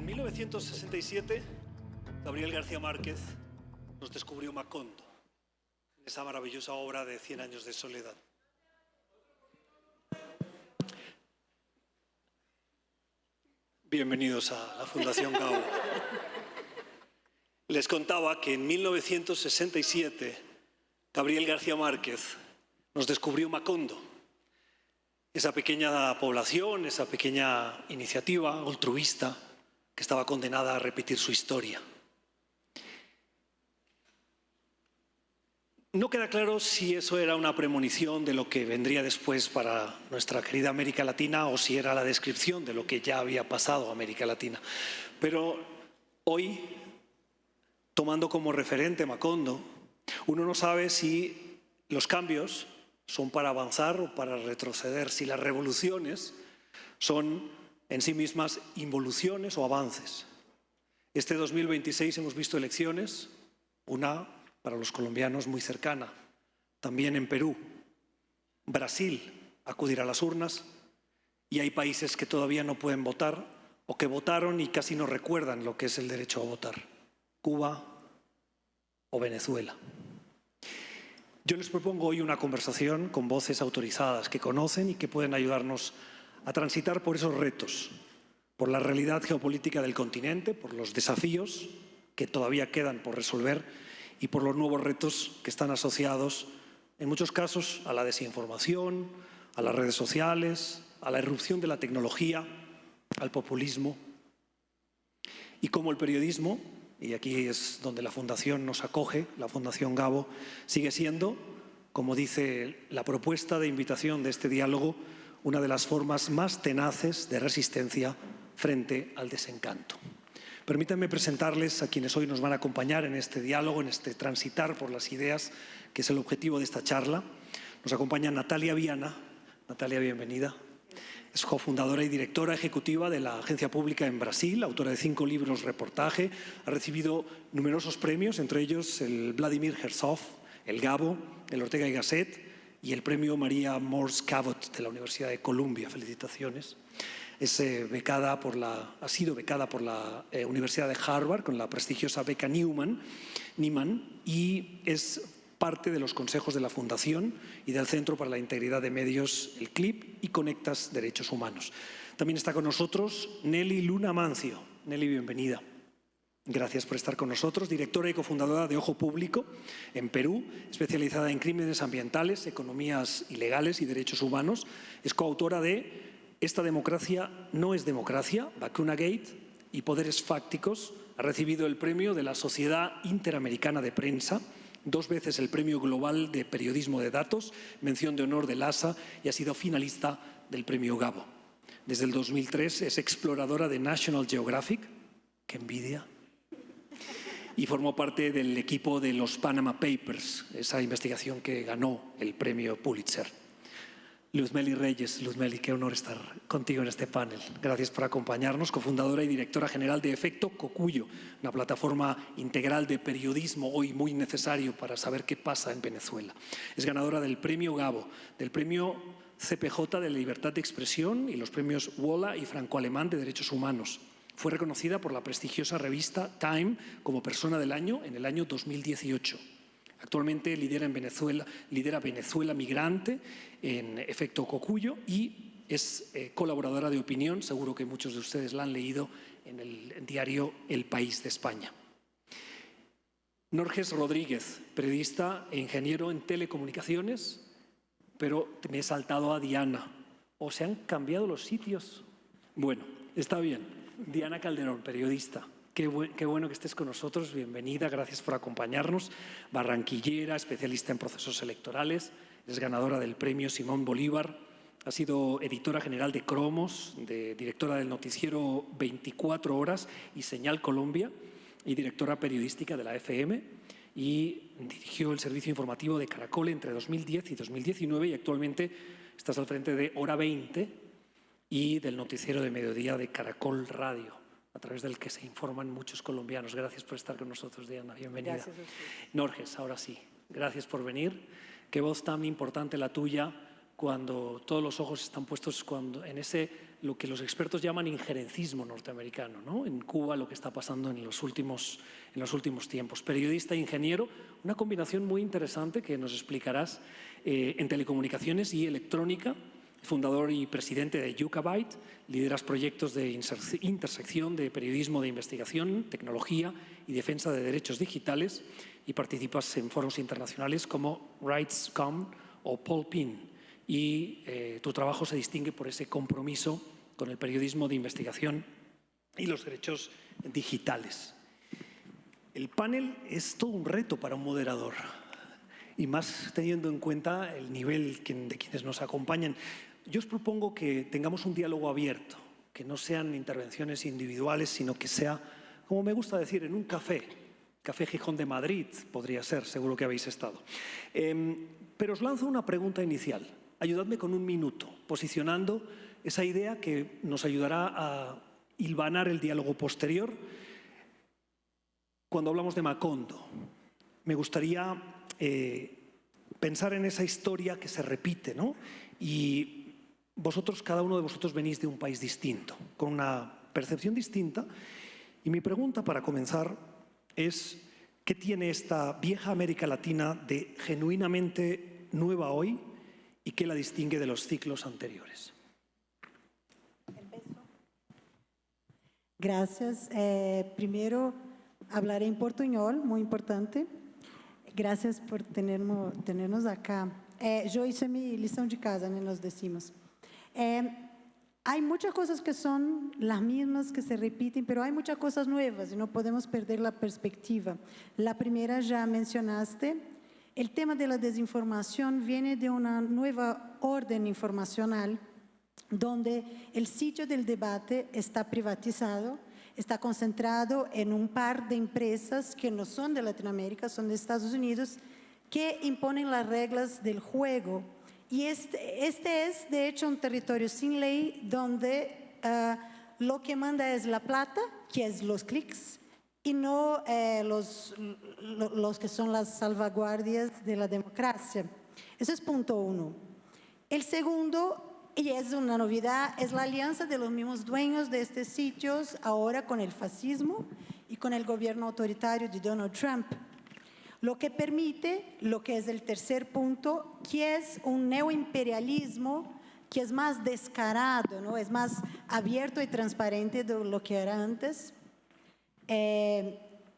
1967, Gabriel García Márquez nos descubrió Macondo, esa maravillosa obra de 100 años de soledad. Bienvenidos a la Fundación Gabo. Les contaba que en 1967, Gabriel García Márquez nos descubrió Macondo, esa pequeña población, esa pequeña iniciativa altruista que estaba condenada a repetir su historia. No queda claro si eso era una premonición de lo que vendría después para nuestra querida América Latina o si era la descripción de lo que ya había pasado a América Latina. Pero hoy, tomando como referente Macondo, uno no sabe si los cambios son para avanzar o para retroceder, si las revoluciones son en sí mismas involuciones o avances. Este 2026 hemos visto elecciones, una para los colombianos muy cercana, también en Perú. Brasil acudirá a las urnas y hay países que todavía no pueden votar o que votaron y casi no recuerdan lo que es el derecho a votar. Cuba o Venezuela. Yo les propongo hoy una conversación con voces autorizadas que conocen y que pueden ayudarnos a transitar por esos retos, por la realidad geopolítica del continente, por los desafíos que todavía quedan por resolver y por los nuevos retos que están asociados, en muchos casos, a la desinformación, a las redes sociales, a la irrupción de la tecnología, al populismo. Y como el periodismo, y aquí es donde la Fundación nos acoge, la Fundación Gabo, sigue siendo, como dice la propuesta de invitación de este diálogo, una de las formas más tenaces de resistencia frente al desencanto. Permítanme presentarles a quienes hoy nos van a acompañar en este diálogo, en este transitar por las ideas, que es el objetivo de esta charla. Nos acompaña Natalia Viana. Natalia, bienvenida. Es cofundadora y directora ejecutiva de la Agencia Pública en Brasil, autora de 5 libros reportaje, ha recibido numerosos premios, entre ellos el Vladimir Herzog, el Gabo, el Ortega y Gasset y el premio Maria Morse Cabot de la Universidad de Columbia. Felicitaciones. Ha sido becada por la Universidad de Harvard con la prestigiosa beca Nieman y es parte de los consejos de la Fundación y del Centro para la Integridad de Medios, el CLIP, y Conectas Derechos Humanos. También está con nosotros Nelly Luna Mancio. Nelly, bienvenida. Gracias por estar con nosotros. Directora y cofundadora de Ojo Público en Perú, especializada en crímenes ambientales, economías ilegales y derechos humanos. Es coautora de Esta democracia no es democracia, Vacuna Gate y Poderes Fácticos. Ha recibido el premio de la Sociedad Interamericana de Prensa, 2 veces el Premio Global de Periodismo de Datos, mención de honor del ASA y ha sido finalista del Premio Gabo. Desde el 2003 es exploradora de National Geographic, ¡qué envidia!, y formó parte del equipo de los Panama Papers, esa investigación que ganó el Premio Pulitzer. Luzmeli Reyes. Luzmeli, qué honor estar contigo en este panel. Gracias por acompañarnos, cofundadora y directora general de Efecto Cocuyo, una plataforma integral de periodismo hoy muy necesario para saber qué pasa en Venezuela. Es ganadora del Premio Gabo, del Premio CPJ de Libertad de Expresión y los premios Wola y Franco-Alemán de Derechos Humanos. Fue reconocida por la prestigiosa revista Time como Persona del Año en el año 2018. Actualmente lidera Venezuela Migrante en Efecto Cocuyo y es colaboradora de opinión, seguro que muchos de ustedes la han leído en el diario El País de España. Norges Rodríguez, periodista e ingeniero en telecomunicaciones, pero me he saltado a Diana. ¿O se han cambiado los sitios? Bueno, está bien. Diana Calderón, periodista. Qué bueno que estés con nosotros, bienvenida, gracias por acompañarnos. Barranquillera, especialista en procesos electorales, es ganadora del Premio Simón Bolívar, ha sido editora general de Cromos, directora del noticiero 24 Horas y Señal Colombia y directora periodística de la FM y dirigió el servicio informativo de Caracol entre 2010 y 2019 y actualmente estás al frente de Hora 20 y del noticiero de mediodía de Caracol Radio, a través del que se informan muchos colombianos. Gracias por estar con nosotros, Diana. Bienvenida. Gracias a usted. Norges, ahora sí. Gracias por venir. Qué voz tan importante la tuya cuando todos los ojos están puestos en lo que los expertos llaman injerencismo norteamericano, ¿no? En Cuba, lo que está pasando en los últimos tiempos. Periodista e ingeniero, una combinación muy interesante que nos explicarás en telecomunicaciones y electrónica. Fundador y presidente de Yucabyte, lideras proyectos de intersección de periodismo de investigación, tecnología y defensa de derechos digitales y participas en foros internacionales como RightsCom o Polpin. Y tu trabajo se distingue por ese compromiso con el periodismo de investigación y los derechos digitales. El panel es todo un reto para un moderador, y más teniendo en cuenta el nivel de quienes nos acompañan. Yo os propongo que tengamos un diálogo abierto, que no sean intervenciones individuales, sino que sea, como me gusta decir, en un café. Café Gijón de Madrid podría ser, seguro que habéis estado. Pero os lanzo una pregunta inicial. Ayudadme con un minuto, posicionando esa idea que nos ayudará a hilvanar el diálogo posterior. Cuando hablamos de Macondo, me gustaría pensar en esa historia que se repite, ¿no? Y cada uno de vosotros venís de un país distinto, con una percepción distinta. Y mi pregunta para comenzar es, ¿qué tiene esta vieja América Latina de genuinamente nueva hoy y qué la distingue de los ciclos anteriores? Gracias. Primero, hablaré en portuñol, muy importante. Gracias por tenernos acá. Yo hice mi lição de casa, nos decimos. Hay muchas cosas que son las mismas, que se repiten, pero hay muchas cosas nuevas y no podemos perder la perspectiva. La primera ya mencionaste, el tema de la desinformación viene de una nueva orden informacional donde el sitio del debate está privatizado, está concentrado en un par de empresas que no son de Latinoamérica, son de Estados Unidos, que imponen las reglas del juego. Y este es, de hecho, un territorio sin ley donde lo que manda es la plata, que es los clics, y no los que son las salvaguardias de la democracia. Ese es punto uno. El segundo, y es una novedad, es la alianza de los mismos dueños de estos sitios ahora con el fascismo y con el gobierno autoritario de Donald Trump. Lo que permite, lo que es el tercer punto, que es un neoimperialismo que es más descarado, ¿no? Es más abierto y transparente de lo que era antes.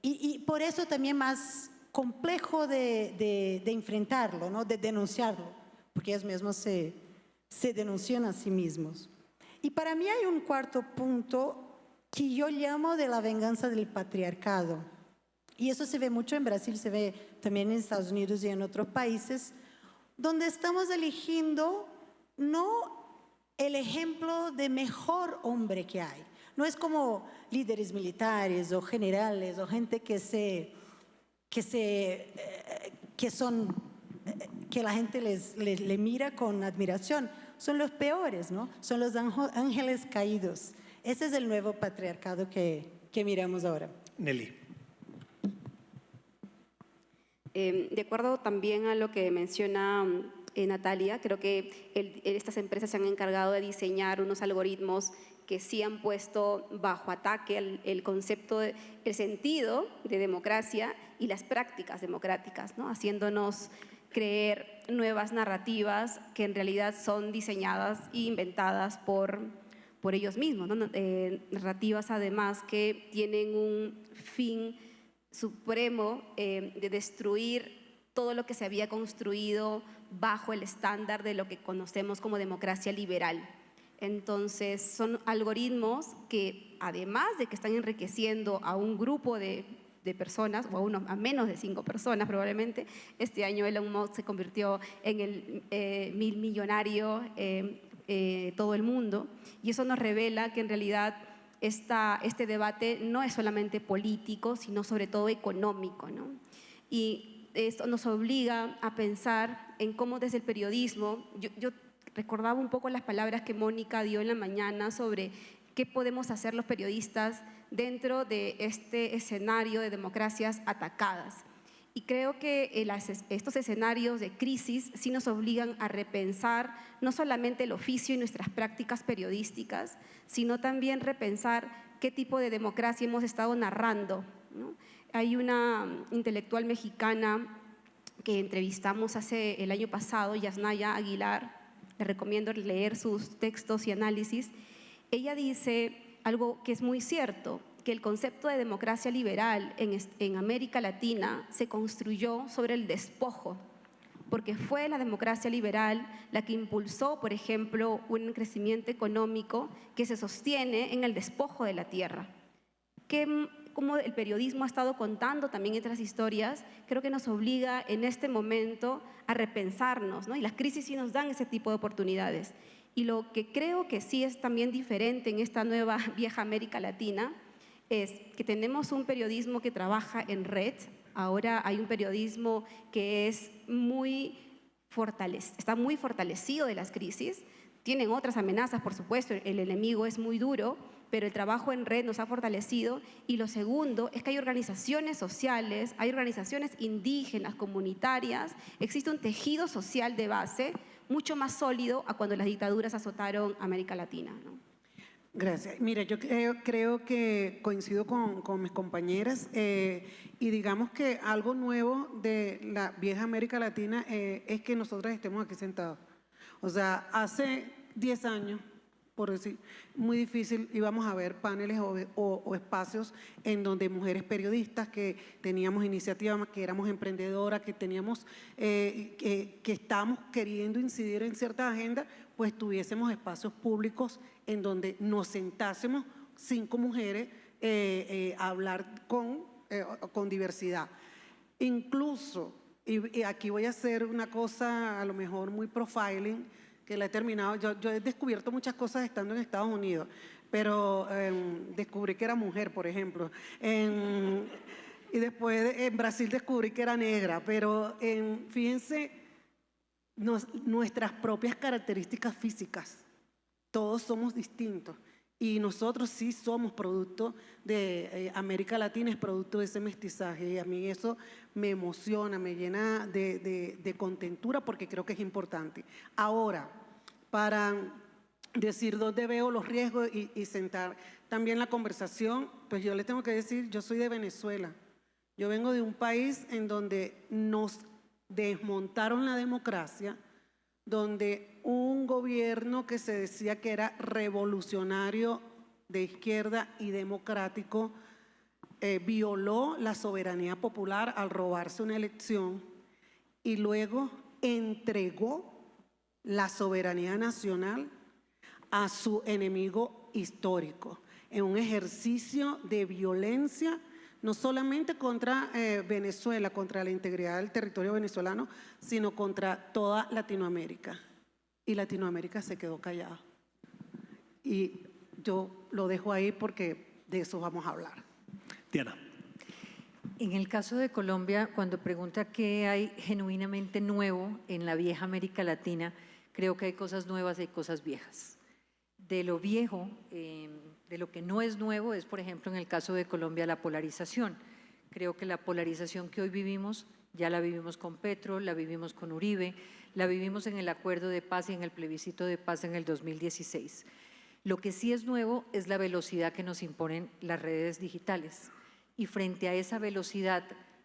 Y por eso también más complejo de enfrentarlo, ¿no? De denunciarlo, porque ellos mismos se denuncian a sí mismos. Y para mí hay un cuarto punto que yo llamo de la venganza del patriarcado. Y eso se ve mucho en Brasil, se ve también en Estados Unidos y en otros países, donde estamos eligiendo no el ejemplo de mejor hombre que hay. No es como líderes militares o generales o gente que la gente le mira con admiración. Son los peores, ¿no? Son los ángeles caídos. Ese es el nuevo patriarcado que miramos ahora. Nelly. De acuerdo también a lo que menciona Natalia, creo que estas empresas se han encargado de diseñar unos algoritmos que sí han puesto bajo ataque el concepto, el sentido de democracia y las prácticas democráticas, ¿no? Haciéndonos creer nuevas narrativas que en realidad son diseñadas e inventadas por ellos mismos, ¿no? Narrativas además que tienen un fin supremo de destruir todo lo que se había construido bajo el estándar de lo que conocemos como democracia liberal. Entonces son algoritmos que además de que están enriqueciendo a un grupo de personas, o a menos de 5 personas probablemente, este año Elon Musk se convirtió en el millonario todo el mundo, y eso nos revela que en realidad este debate no es solamente político, sino sobre todo económico, ¿no? Y esto nos obliga a pensar en cómo desde el periodismo, yo recordaba un poco las palabras que Mónica dio en la mañana sobre qué podemos hacer los periodistas dentro de este escenario de democracias atacadas. Y creo que estos escenarios de crisis sí nos obligan a repensar no solamente el oficio y nuestras prácticas periodísticas, sino también repensar qué tipo de democracia hemos estado narrando, ¿no? Hay una intelectual mexicana que entrevistamos el año pasado, Yasnaya Aguilar, le recomiendo leer sus textos y análisis. Ella dice algo que es muy cierto, que el concepto de democracia liberal en América Latina se construyó sobre el despojo, porque fue la democracia liberal la que impulsó, por ejemplo, un crecimiento económico que se sostiene en el despojo de la tierra. Como el periodismo ha estado contando también otras historias, creo que nos obliga en este momento a repensarnos, ¿no? Y las crisis sí nos dan ese tipo de oportunidades. Y lo que creo que sí es también diferente en esta nueva vieja América Latina es que tenemos un periodismo que trabaja en red. Ahora hay un periodismo que está muy fortalecido de las crisis. Tienen otras amenazas, por supuesto, el enemigo es muy duro, pero el trabajo en red nos ha fortalecido. Y lo segundo es que hay organizaciones sociales, hay organizaciones indígenas, comunitarias, existe un tejido social de base mucho más sólido a cuando las dictaduras azotaron América Latina, ¿no? Gracias. Mira, yo creo que coincido con mis compañeras y digamos que algo nuevo de la vieja América Latina es que nosotros estemos aquí sentados. O sea, hace 10 años, por decir, muy difícil íbamos a ver paneles o espacios en donde mujeres periodistas que teníamos iniciativa, que éramos emprendedoras, que teníamos, que estábamos queriendo incidir en ciertas agendas, pues tuviésemos espacios públicos en donde nos sentásemos 5 mujeres a hablar con diversidad. Incluso, y aquí voy a hacer una cosa a lo mejor muy profiling, que la he terminado, yo he descubierto muchas cosas estando en Estados Unidos, pero descubrí que era mujer, por ejemplo. Y después en Brasil descubrí que era negra, pero fíjense, nuestras propias características físicas, todos somos distintos y nosotros sí somos producto de América Latina, es producto de ese mestizaje y a mí eso me emociona, me llena de contentura porque creo que es importante. Ahora, para decir dónde veo los riesgos y sentar también la conversación, pues yo les tengo que decir, yo soy de Venezuela, yo vengo de un país en donde nos desmontaron la democracia, donde un gobierno que se decía que era revolucionario de izquierda y democrático violó la soberanía popular al robarse una elección y luego entregó la soberanía nacional a su enemigo histórico en un ejercicio de violencia no solamente contra Venezuela, contra la integridad del territorio venezolano, sino contra toda Latinoamérica. Y Latinoamérica se quedó callada. Y yo lo dejo ahí porque de eso vamos a hablar. Diana. En el caso de Colombia, cuando pregunta qué hay genuinamente nuevo en la vieja América Latina, creo que hay cosas nuevas y hay cosas viejas. De lo viejo, de lo que no es nuevo, es por ejemplo en el caso de Colombia la polarización. Creo que la polarización que hoy vivimos, ya la vivimos con Petro, la vivimos con Uribe, la vivimos en el acuerdo de paz y en el plebiscito de paz en el 2016. Lo que sí es nuevo es la velocidad que nos imponen las redes digitales. Y frente a esa velocidad,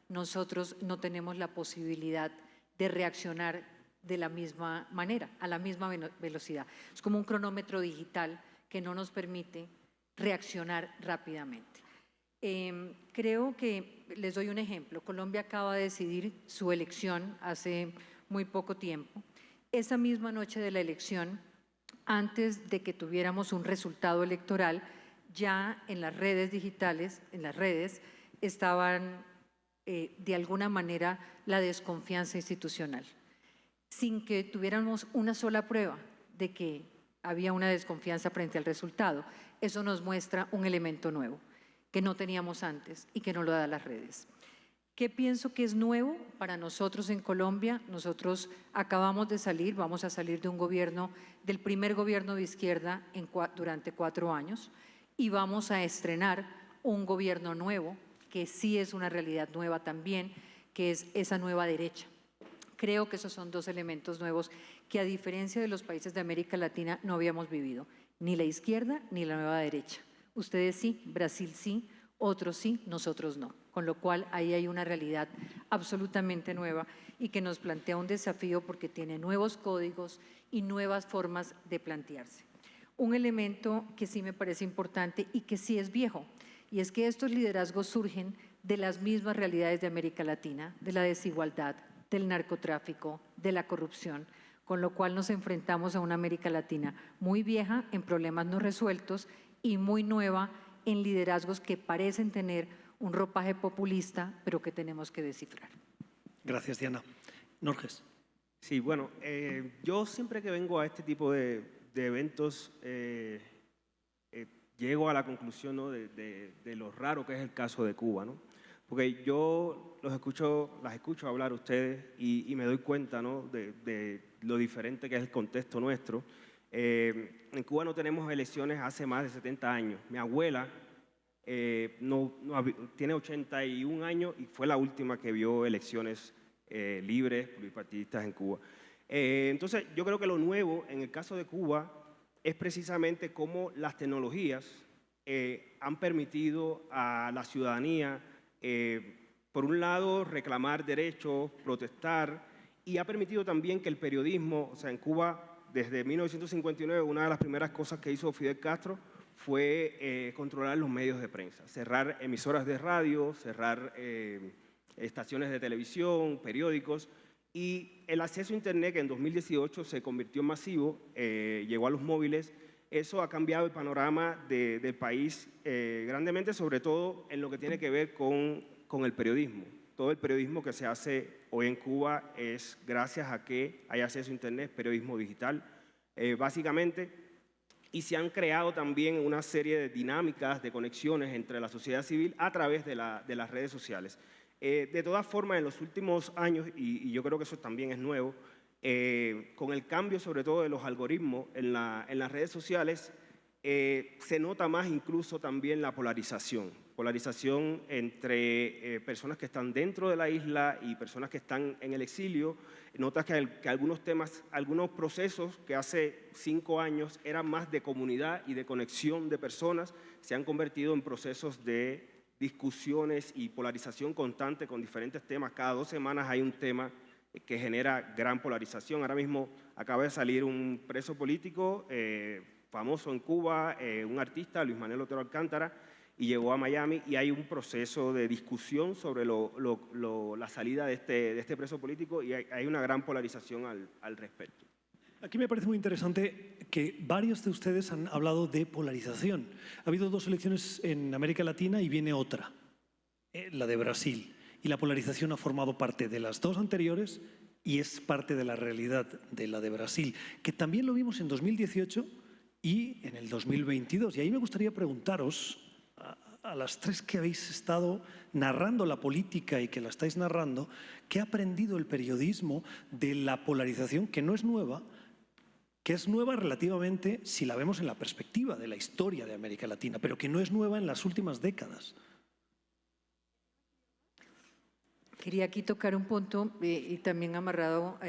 nosotros no tenemos la posibilidad de reaccionar de la misma manera, a la misma velocidad. Es como un cronómetro digital que no nos permite reaccionar rápidamente. Creo que, les doy un ejemplo, Colombia acaba de decidir su elección hace muy poco tiempo. Esa misma noche de la elección, antes de que tuviéramos un resultado electoral, ya en las redes digitales, en las redes, estaban de alguna manera la desconfianza institucional, sin que tuviéramos una sola prueba de que había una desconfianza frente al resultado. Eso nos muestra un elemento nuevo que no teníamos antes y que no lo dan las redes. ¿Qué pienso que es nuevo para nosotros en Colombia? Nosotros acabamos de salir, vamos a salir de un gobierno, del primer gobierno de izquierda durante 4 años y vamos a estrenar un gobierno nuevo, que sí es una realidad nueva también, que es esa nueva derecha. Creo que esos son dos elementos nuevos que, a diferencia de los países de América Latina, no habíamos vivido, ni la izquierda ni la nueva derecha. Ustedes sí, Brasil sí, otros sí, nosotros no. Con lo cual, ahí hay una realidad absolutamente nueva y que nos plantea un desafío porque tiene nuevos códigos y nuevas formas de plantearse. Un elemento que sí me parece importante y que sí es viejo, y es que estos liderazgos surgen de las mismas realidades de América Latina, de la desigualdad, del narcotráfico, de la corrupción, con lo cual nos enfrentamos a una América Latina muy vieja en problemas no resueltos y muy nueva en liderazgos que parecen tener un ropaje populista, pero que tenemos que descifrar. Gracias, Diana. Norges. Sí, bueno, yo siempre que vengo a este tipo de eventos llego a la conclusión, ¿no?, de lo raro que es el caso de Cuba, ¿no? Porque yo las escucho hablar a ustedes y me doy cuenta, ¿no?, de lo diferente que es el contexto nuestro. En Cuba no tenemos elecciones hace más de 70 años. Mi abuela tiene 81 años y fue la última que vio elecciones libres, pluripartidistas en Cuba. Entonces, yo creo que lo nuevo en el caso de Cuba es precisamente cómo las tecnologías han permitido a la ciudadanía, por un lado, reclamar derechos, protestar, y ha permitido también que el periodismo, o sea, en Cuba, desde 1959, una de las primeras cosas que hizo Fidel Castro fue controlar los medios de prensa, cerrar emisoras de radio, cerrar estaciones de televisión, periódicos, y el acceso a Internet, que en 2018 se convirtió en masivo, llegó a los móviles. Eso ha cambiado el panorama del país grandemente, sobre todo en lo que tiene que ver con el periodismo. Todo el periodismo que se hace hoy en Cuba es gracias a que hay acceso a Internet, periodismo digital, básicamente. Y se han creado también una serie de dinámicas, de conexiones entre la sociedad civil a través de las redes sociales. De todas formas, en los últimos años, y yo creo que eso también es nuevo, con el cambio sobre todo de los algoritmos en las redes sociales, se nota más incluso también la polarización entre personas que están dentro de la isla y personas que están en el exilio. Notas que algunos temas, algunos procesos que hace 5 años eran más de comunidad y de conexión de personas, se han convertido en procesos de discusiones y polarización constante con diferentes temas. Cada 2 semanas hay un tema que genera gran polarización. Ahora mismo acaba de salir un preso político famoso en Cuba, un artista, Luis Manuel Otero Alcántara, y llegó a Miami, y hay un proceso de discusión sobre la salida de este preso político, y hay una gran polarización al respecto. Aquí me parece muy interesante que varios de ustedes han hablado de polarización. Ha habido 2 elecciones en América Latina y viene otra, la de Brasil. Y la polarización ha formado parte de las 2 anteriores y es parte de la realidad de la de Brasil, que también lo vimos en 2018 y en el 2022. Y ahí me gustaría preguntaros, a las 3 que habéis estado narrando la política y que la estáis narrando, ¿qué ha aprendido el periodismo de la polarización, que no es nueva, que es nueva relativamente si la vemos en la perspectiva de la historia de América Latina, pero que no es nueva en las últimas décadas? Quería aquí tocar un punto y también amarrado,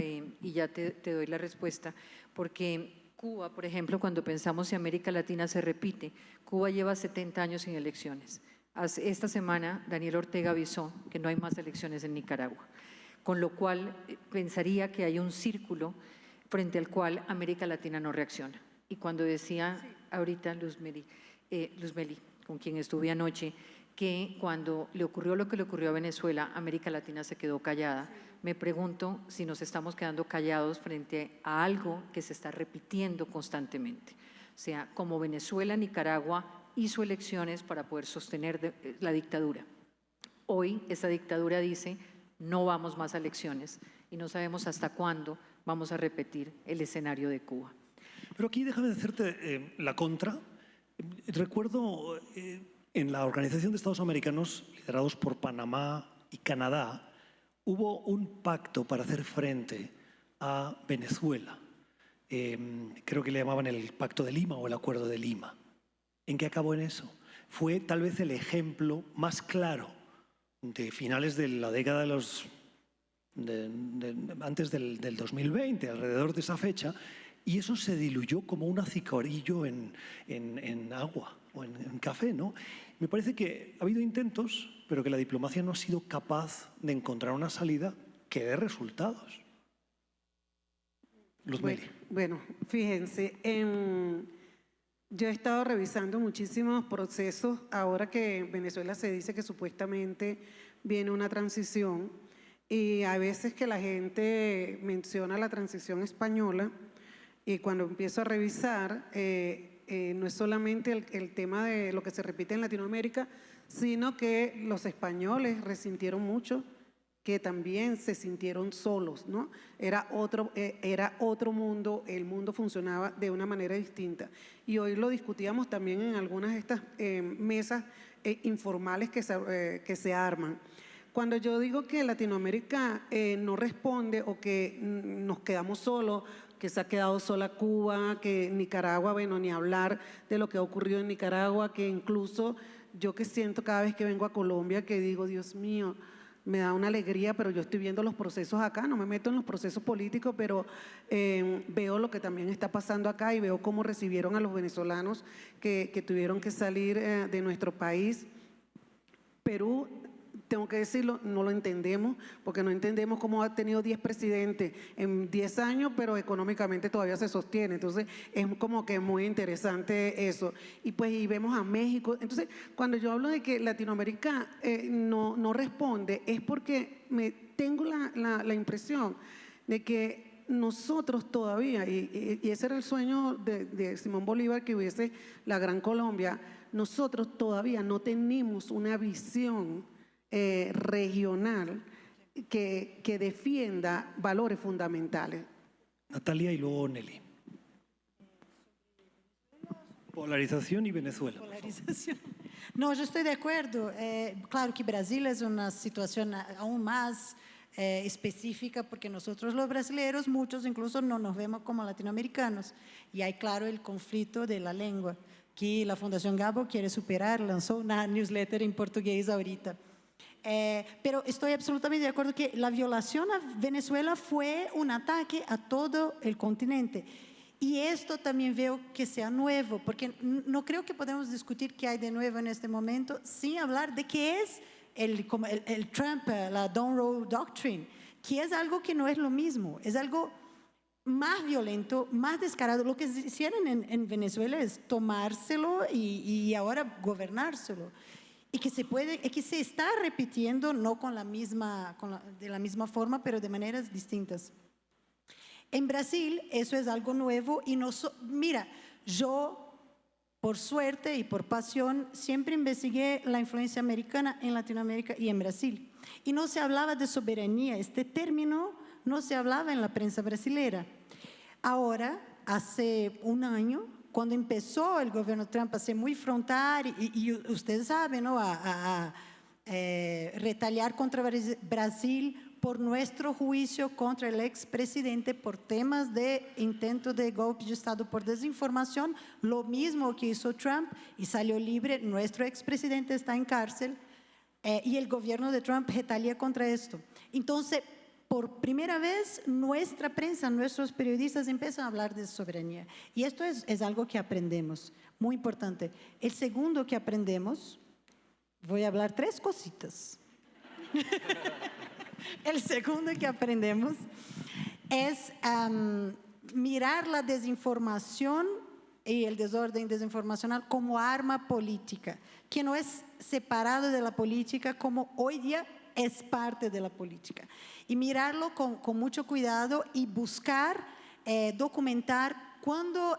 y ya te doy la respuesta, porque Cuba, por ejemplo, cuando pensamos en América Latina se repite. Cuba lleva 70 años sin elecciones. Esta semana Daniel Ortega avisó que no hay más elecciones en Nicaragua, con lo cual pensaría que hay un círculo frente al cual América Latina no reacciona. Y cuando decía ahorita Luz Meli, con quien estuve anoche, que cuando le ocurrió lo que le ocurrió a Venezuela, América Latina se quedó callada. Me pregunto si nos estamos quedando callados frente a algo que se está repitiendo constantemente. O sea, como Venezuela, Nicaragua hizo elecciones para poder sostener la dictadura. Hoy esa dictadura dice, no vamos más a elecciones y no sabemos hasta cuándo vamos a repetir el escenario de Cuba. Pero aquí déjame hacerte la contra. Recuerdo en la Organización de Estados Americanos, liderados por Panamá y Canadá, hubo un pacto para hacer frente a Venezuela. Creo que le llamaban el Pacto de Lima o el Acuerdo de Lima. ¿En qué acabó en eso? Fue tal vez el ejemplo más claro de finales de la década de los antes del 2020, alrededor de esa fecha, y eso se diluyó como un acicarillo en agua o en café, ¿no? Me parece que ha habido intentos, pero que la diplomacia no ha sido capaz de encontrar una salida que dé resultados. Luzmeli. Bueno, fíjense, yo he estado revisando muchísimos procesos ahora que en Venezuela se dice que supuestamente viene una transición y a veces que la gente menciona la transición española y cuando empiezo a revisar no es solamente el tema de lo que se repite en Latinoamérica, sino que los españoles resintieron mucho, que también se sintieron solos, ¿no? Era otro mundo, el mundo funcionaba de una manera distinta. Y hoy lo discutíamos también en algunas de estas mesas informales que se arman. Cuando yo digo que Latinoamérica no responde o que nos quedamos solos, que se ha quedado sola Cuba, que Nicaragua, bueno, ni hablar de lo que ha ocurrido en Nicaragua, que incluso yo que siento cada vez que vengo a Colombia que digo, Dios mío, me da una alegría, pero yo estoy viendo los procesos acá, no me meto en los procesos políticos, pero veo lo que también está pasando acá y veo cómo recibieron a los venezolanos que tuvieron que salir de nuestro país. Perú, tengo que decirlo, no lo entendemos, porque no entendemos cómo ha tenido 10 presidentes en 10 años, pero económicamente todavía se sostiene. Entonces, es como que muy interesante eso. Y pues, y vemos a México. Entonces, cuando yo hablo de que Latinoamérica no responde, es porque tengo la impresión de que nosotros todavía, y ese era el sueño de Simón Bolívar, que hubiese la Gran Colombia, nosotros todavía no tenemos una visión regional que defienda valores fundamentales. Natalia y luego Nelly. Polarización y Venezuela. Polarización. No, yo estoy de acuerdo. Claro que Brasil es una situación aún más específica porque nosotros los brasileños, muchos incluso no nos vemos como latinoamericanos. Y hay, claro, el conflicto de la lengua, que la Fundación Gabo quiere superar, lanzó una newsletter en portugués ahorita. Pero estoy absolutamente de acuerdo que la violación a Venezuela fue un ataque a todo el continente. Y esto también veo que sea nuevo, porque no creo que podemos discutir qué hay de nuevo en este momento sin hablar de qué es el Trump, la Monroe Doctrine, que es algo que no es lo mismo, es algo más violento, más descarado. Lo que hicieron en Venezuela es tomárselo y ahora gobernárselo. Y que se está repitiendo, no de la misma forma, pero de maneras distintas. En Brasil eso es algo nuevo y mira, yo por suerte y por pasión siempre investigué la influencia americana en Latinoamérica y en Brasil. Y no se hablaba de soberanía, este término no se hablaba en la prensa brasilera. Ahora, hace un año, cuando empezó el gobierno Trump a ser muy frontal y ustedes saben, ¿no? a retaliar contra Brasil por nuestro juicio contra el expresidente por temas de intento de golpe de Estado por desinformación, lo mismo que hizo Trump y salió libre, nuestro expresidente está en cárcel y el gobierno de Trump retalia contra esto. Entonces, por primera vez, nuestra prensa, nuestros periodistas empiezan a hablar de soberanía. Y esto es algo que aprendemos, muy importante. El segundo que aprendemos, voy a hablar 3 cositas. El segundo que aprendemos es mirar la desinformación y el desorden desinformacional como arma política, que no es separado de la política como hoy día es parte de la política. Y mirarlo con mucho cuidado y buscar, documentar cuando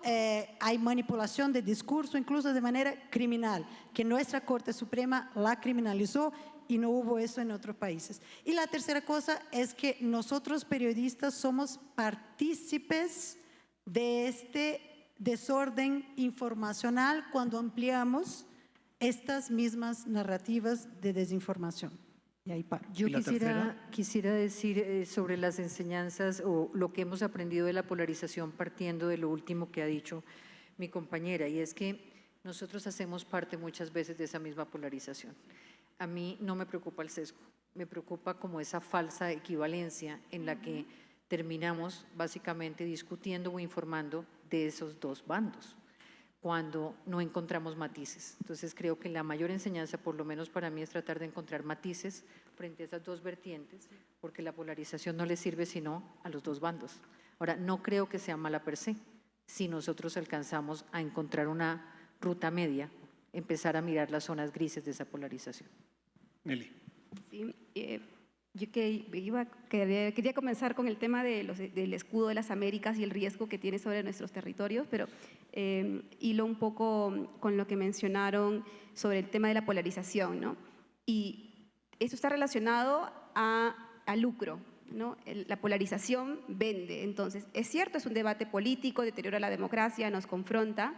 hay manipulación de discurso, incluso de manera criminal, que nuestra Corte Suprema la criminalizó y no hubo eso en otros países. Y la tercera cosa es que nosotros periodistas somos partícipes de este desorden informacional cuando ampliamos estas mismas narrativas de desinformación. Y ahí paro. Yo quisiera decir sobre las enseñanzas o lo que hemos aprendido de la polarización partiendo de lo último que ha dicho mi compañera, y es que nosotros hacemos parte muchas veces de esa misma polarización. A mí no me preocupa el sesgo, Me preocupa como esa falsa equivalencia en la que terminamos básicamente discutiendo o informando de esos dos bandos, cuando no encontramos matices. Entonces creo que la mayor enseñanza, por lo menos para mí, es tratar de encontrar matices frente a esas dos vertientes, porque la polarización no le sirve sino a los dos bandos. Ahora, no creo que sea mala per se, si nosotros alcanzamos a encontrar una ruta media, empezar a mirar las zonas grises de esa polarización. Nelly. Sí, yo quería comenzar con el tema del escudo de las Américas y el riesgo que tiene sobre nuestros territorios, pero hilo un poco con lo que mencionaron sobre el tema de la polarización, ¿no? Y eso está relacionado al lucro, ¿no? La polarización vende. Entonces, es cierto, es un debate político, deteriora la democracia, nos confronta,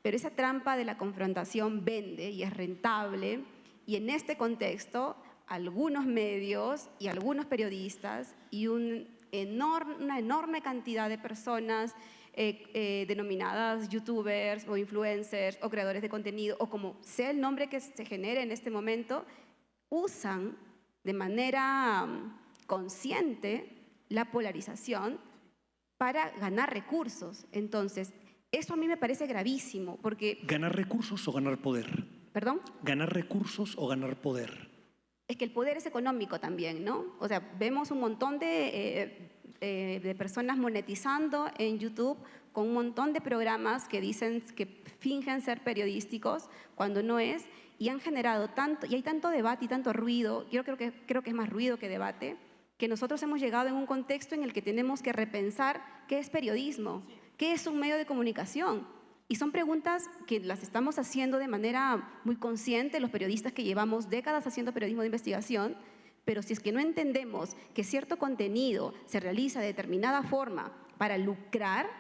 pero esa trampa de la confrontación vende y es rentable, y en este contexto algunos medios y algunos periodistas y una enorme cantidad de personas denominadas youtubers o influencers o creadores de contenido o como sea el nombre que se genere en este momento, usan de manera consciente la polarización para ganar recursos. Entonces, eso a mí me parece gravísimo porque… ¿Ganar recursos o ganar poder? ¿Perdón? ¿Ganar recursos o ganar poder? Es que el poder es económico también, ¿no? O sea, vemos un montón de personas monetizando en YouTube con un montón de programas que dicen que fingen ser periodísticos cuando no es, y han generado tanto, y hay tanto debate y tanto ruido, yo creo que es más ruido que debate, que nosotros hemos llegado en un contexto en el que tenemos que repensar qué es periodismo, qué es un medio de comunicación. Y son preguntas que las estamos haciendo de manera muy consciente los periodistas que llevamos décadas haciendo periodismo de investigación, pero si es que no entendemos que cierto contenido se realiza de determinada forma para lucrar,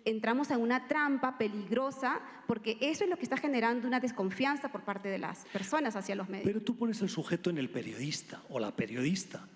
entramos en una trampa peligrosa porque eso es lo que está generando una desconfianza por parte de las personas hacia los medios. Pero tú pones el sujeto en el periodista o la periodista.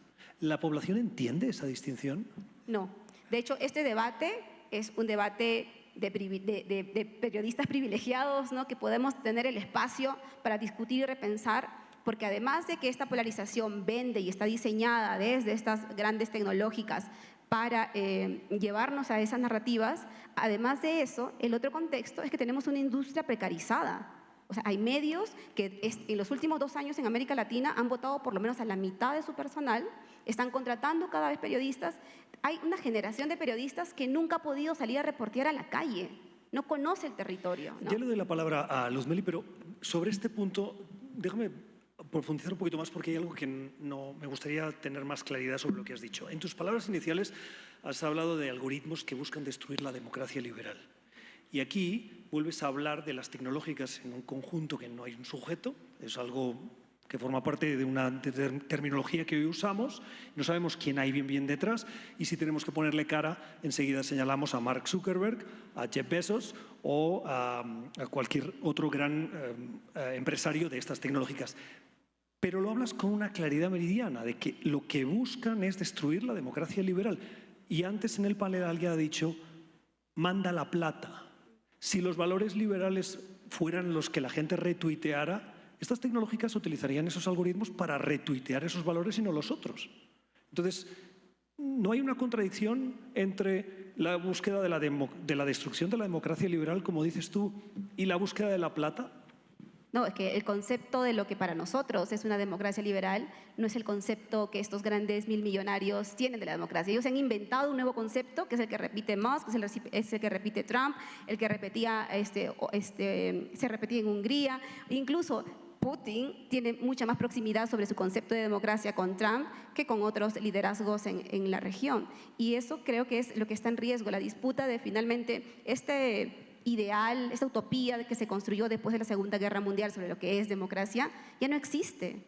¿La población entiende esa distinción? No. De hecho, este debate es un debate de periodistas privilegiados, ¿no? Que podemos tener el espacio para discutir y repensar, porque además de que esta polarización vende y está diseñada desde estas grandes tecnológicas para llevarnos a esas narrativas, además de eso, el otro contexto es que tenemos una industria precarizada. O sea, hay medios que en los últimos 2 años en América Latina han votado por lo menos a la mitad de su personal, están contratando cada vez periodistas. Hay una generación de periodistas que nunca ha podido salir a reportear a la calle, no conoce el territorio, ¿no? Ya le doy la palabra a Luzmeli, pero sobre este punto, déjame profundizar un poquito más porque hay algo que no me gustaría tener más claridad sobre lo que has dicho. En tus palabras iniciales has hablado de algoritmos que buscan destruir la democracia liberal. Y aquí vuelves a hablar de las tecnológicas en un conjunto que no hay un sujeto, es algo que forma parte de una terminología que hoy usamos, no sabemos quién hay bien detrás, y si tenemos que ponerle cara, enseguida señalamos a Mark Zuckerberg, a Jeff Bezos o a cualquier otro gran empresario de estas tecnológicas. Pero lo hablas con una claridad meridiana de que lo que buscan es destruir la democracia liberal. Y antes en el panel alguien ha dicho, manda la plata. Si los valores liberales fueran los que la gente retuiteara, estas tecnológicas utilizarían esos algoritmos para retuitear esos valores y no los otros. Entonces, ¿no hay una contradicción entre la búsqueda de la destrucción de la democracia liberal, como dices tú, y la búsqueda de la plata? No, es que el concepto de lo que para nosotros es una democracia liberal no es el concepto que estos grandes millonarios tienen de la democracia. Ellos han inventado un nuevo concepto que es el que repite Musk, es el que repite Trump, el que repetía, se repetía en Hungría. Incluso Putin tiene mucha más proximidad sobre su concepto de democracia con Trump que con otros liderazgos en la región. Y eso creo que es lo que está en riesgo, la disputa de finalmente este ideal, esta utopía que se construyó después de la Segunda Guerra Mundial sobre lo que es democracia, ya no existe.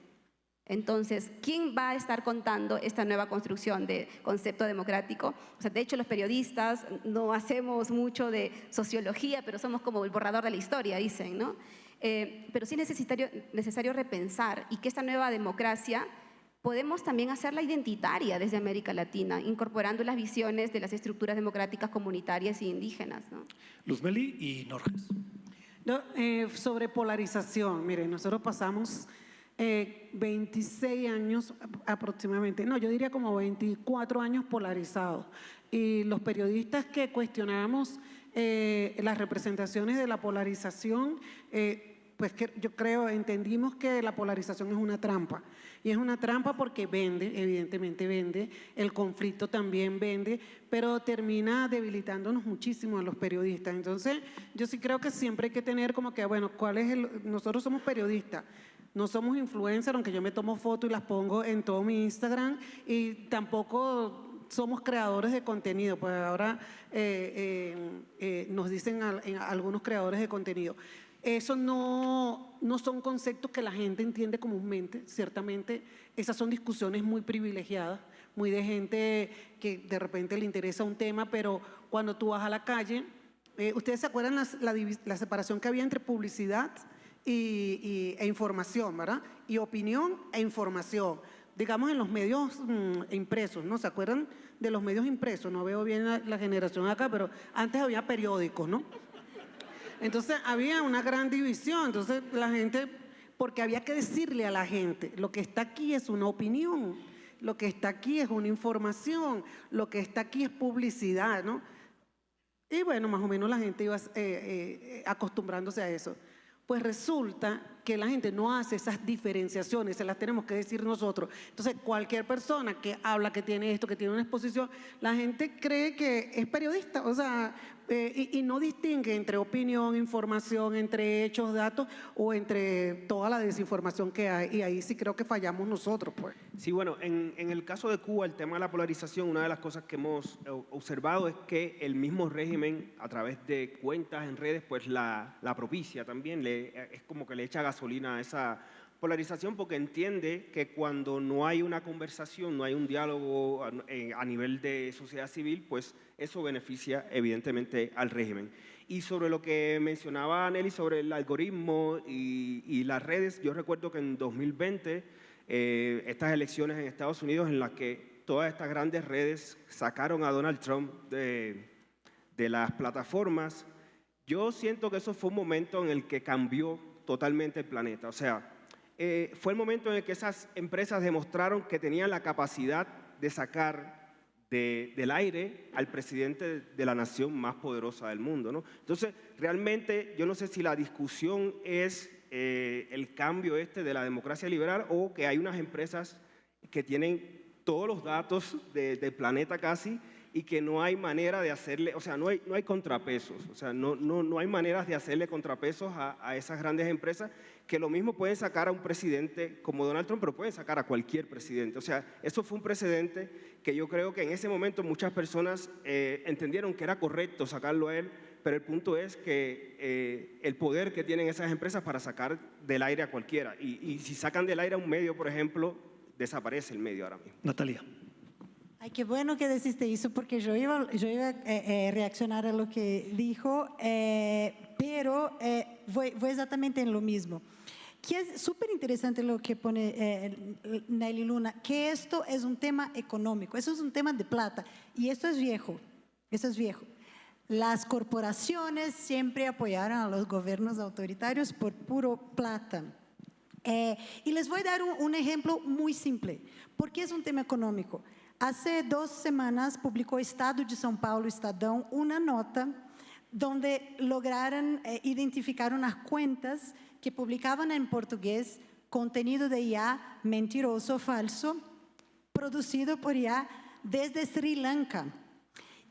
Entonces, ¿quién va a estar contando esta nueva construcción de concepto democrático? O sea, de hecho, los periodistas no hacemos mucho de sociología, pero somos como el borrador de la historia, dicen, ¿no? Pero sí es necesario repensar y que esta nueva democracia podemos también hacerla identitaria desde América Latina, incorporando las visiones de las estructuras democráticas comunitarias e indígenas, ¿no? Luzmeli y Norges. Sobre polarización, miren, nosotros pasamos 26 años aproximadamente, no, yo diría como 24 años polarizados. Y los periodistas que cuestionábamos las representaciones de la polarización, pues que yo creo, entendimos que la polarización es una trampa. Y es una trampa porque vende, evidentemente vende, el conflicto también vende, pero termina debilitándonos muchísimo a los periodistas. Entonces, yo sí creo que siempre hay que tener como que, bueno, nosotros somos periodistas, no somos influencers, aunque yo me tomo fotos y las pongo en todo mi Instagram, y tampoco somos creadores de contenido, pues ahora nos dicen algunos creadores de contenido. Eso no son conceptos que la gente entiende comúnmente, ciertamente esas son discusiones muy privilegiadas, muy de gente que de repente le interesa un tema, pero cuando tú vas a la calle, ¿ustedes se acuerdan la separación que había entre publicidad e información, ¿verdad? Y opinión e información. Digamos en los medios impresos, ¿no? ¿Se acuerdan de los medios impresos? No veo bien la generación acá, pero antes había periódicos, ¿no? Entonces había una gran división, entonces la gente, porque había que decirle a la gente, lo que está aquí es una opinión, lo que está aquí es una información, lo que está aquí es publicidad, ¿no? Y bueno, más o menos la gente iba acostumbrándose a eso. Pues resulta que la gente no hace esas diferenciaciones, se las tenemos que decir nosotros. Entonces, cualquier persona que habla, que tiene esto, que tiene una exposición, la gente cree que es periodista, o sea, y no distingue entre opinión, información, entre hechos, datos o entre toda la desinformación que hay. Y ahí sí creo que fallamos nosotros, pues. Sí, bueno, en el caso de Cuba, el tema de la polarización, una de las cosas que hemos observado es que el mismo régimen, a través de cuentas en redes, pues la propicia también, es como que le echa gasolina a esa polarización porque entiende que cuando no hay una conversación, no hay un diálogo a nivel de sociedad civil, pues eso beneficia evidentemente al régimen. Y sobre lo que mencionaba Nelly sobre el algoritmo y las redes, yo recuerdo que en 2020, estas elecciones en Estados Unidos en las que todas estas grandes redes sacaron a Donald Trump de las plataformas, yo siento que eso fue un momento en el que cambió totalmente el planeta. O sea, fue el momento en el que esas empresas demostraron que tenían la capacidad de sacar del aire al presidente de la nación más poderosa del mundo, ¿no? Entonces, realmente, yo no sé si la discusión es el cambio de la democracia liberal o que hay unas empresas que tienen todos los datos del planeta casi y que no hay manera de hacerle, o sea, no hay contrapesos, o sea, no hay maneras de hacerle contrapesos a esas grandes empresas que lo mismo pueden sacar a un presidente como Donald Trump, pero pueden sacar a cualquier presidente. O sea, eso fue un precedente que yo creo que en ese momento muchas personas entendieron que era correcto sacarlo a él, pero el punto es que el poder que tienen esas empresas para sacar del aire a cualquiera, y si sacan del aire a un medio, por ejemplo, desaparece el medio ahora mismo. Natalia. Ay, qué bueno que deciste eso, porque yo iba a reaccionar a lo que dijo, pero voy exactamente en lo mismo. Que es súper interesante lo que pone Nelly Luna, que esto es un tema económico, eso es un tema de plata, y esto es viejo, Las corporaciones siempre apoyaron a los gobiernos autoritarios por puro plata. Y les voy a dar un ejemplo muy simple. ¿Por qué es un tema económico? Hace 2 semanas publicó Estado de São Paulo, Estadão, una nota donde lograron identificar unas cuentas que publicaban en portugués contenido de IA mentiroso, falso, producido por IA desde Sri Lanka.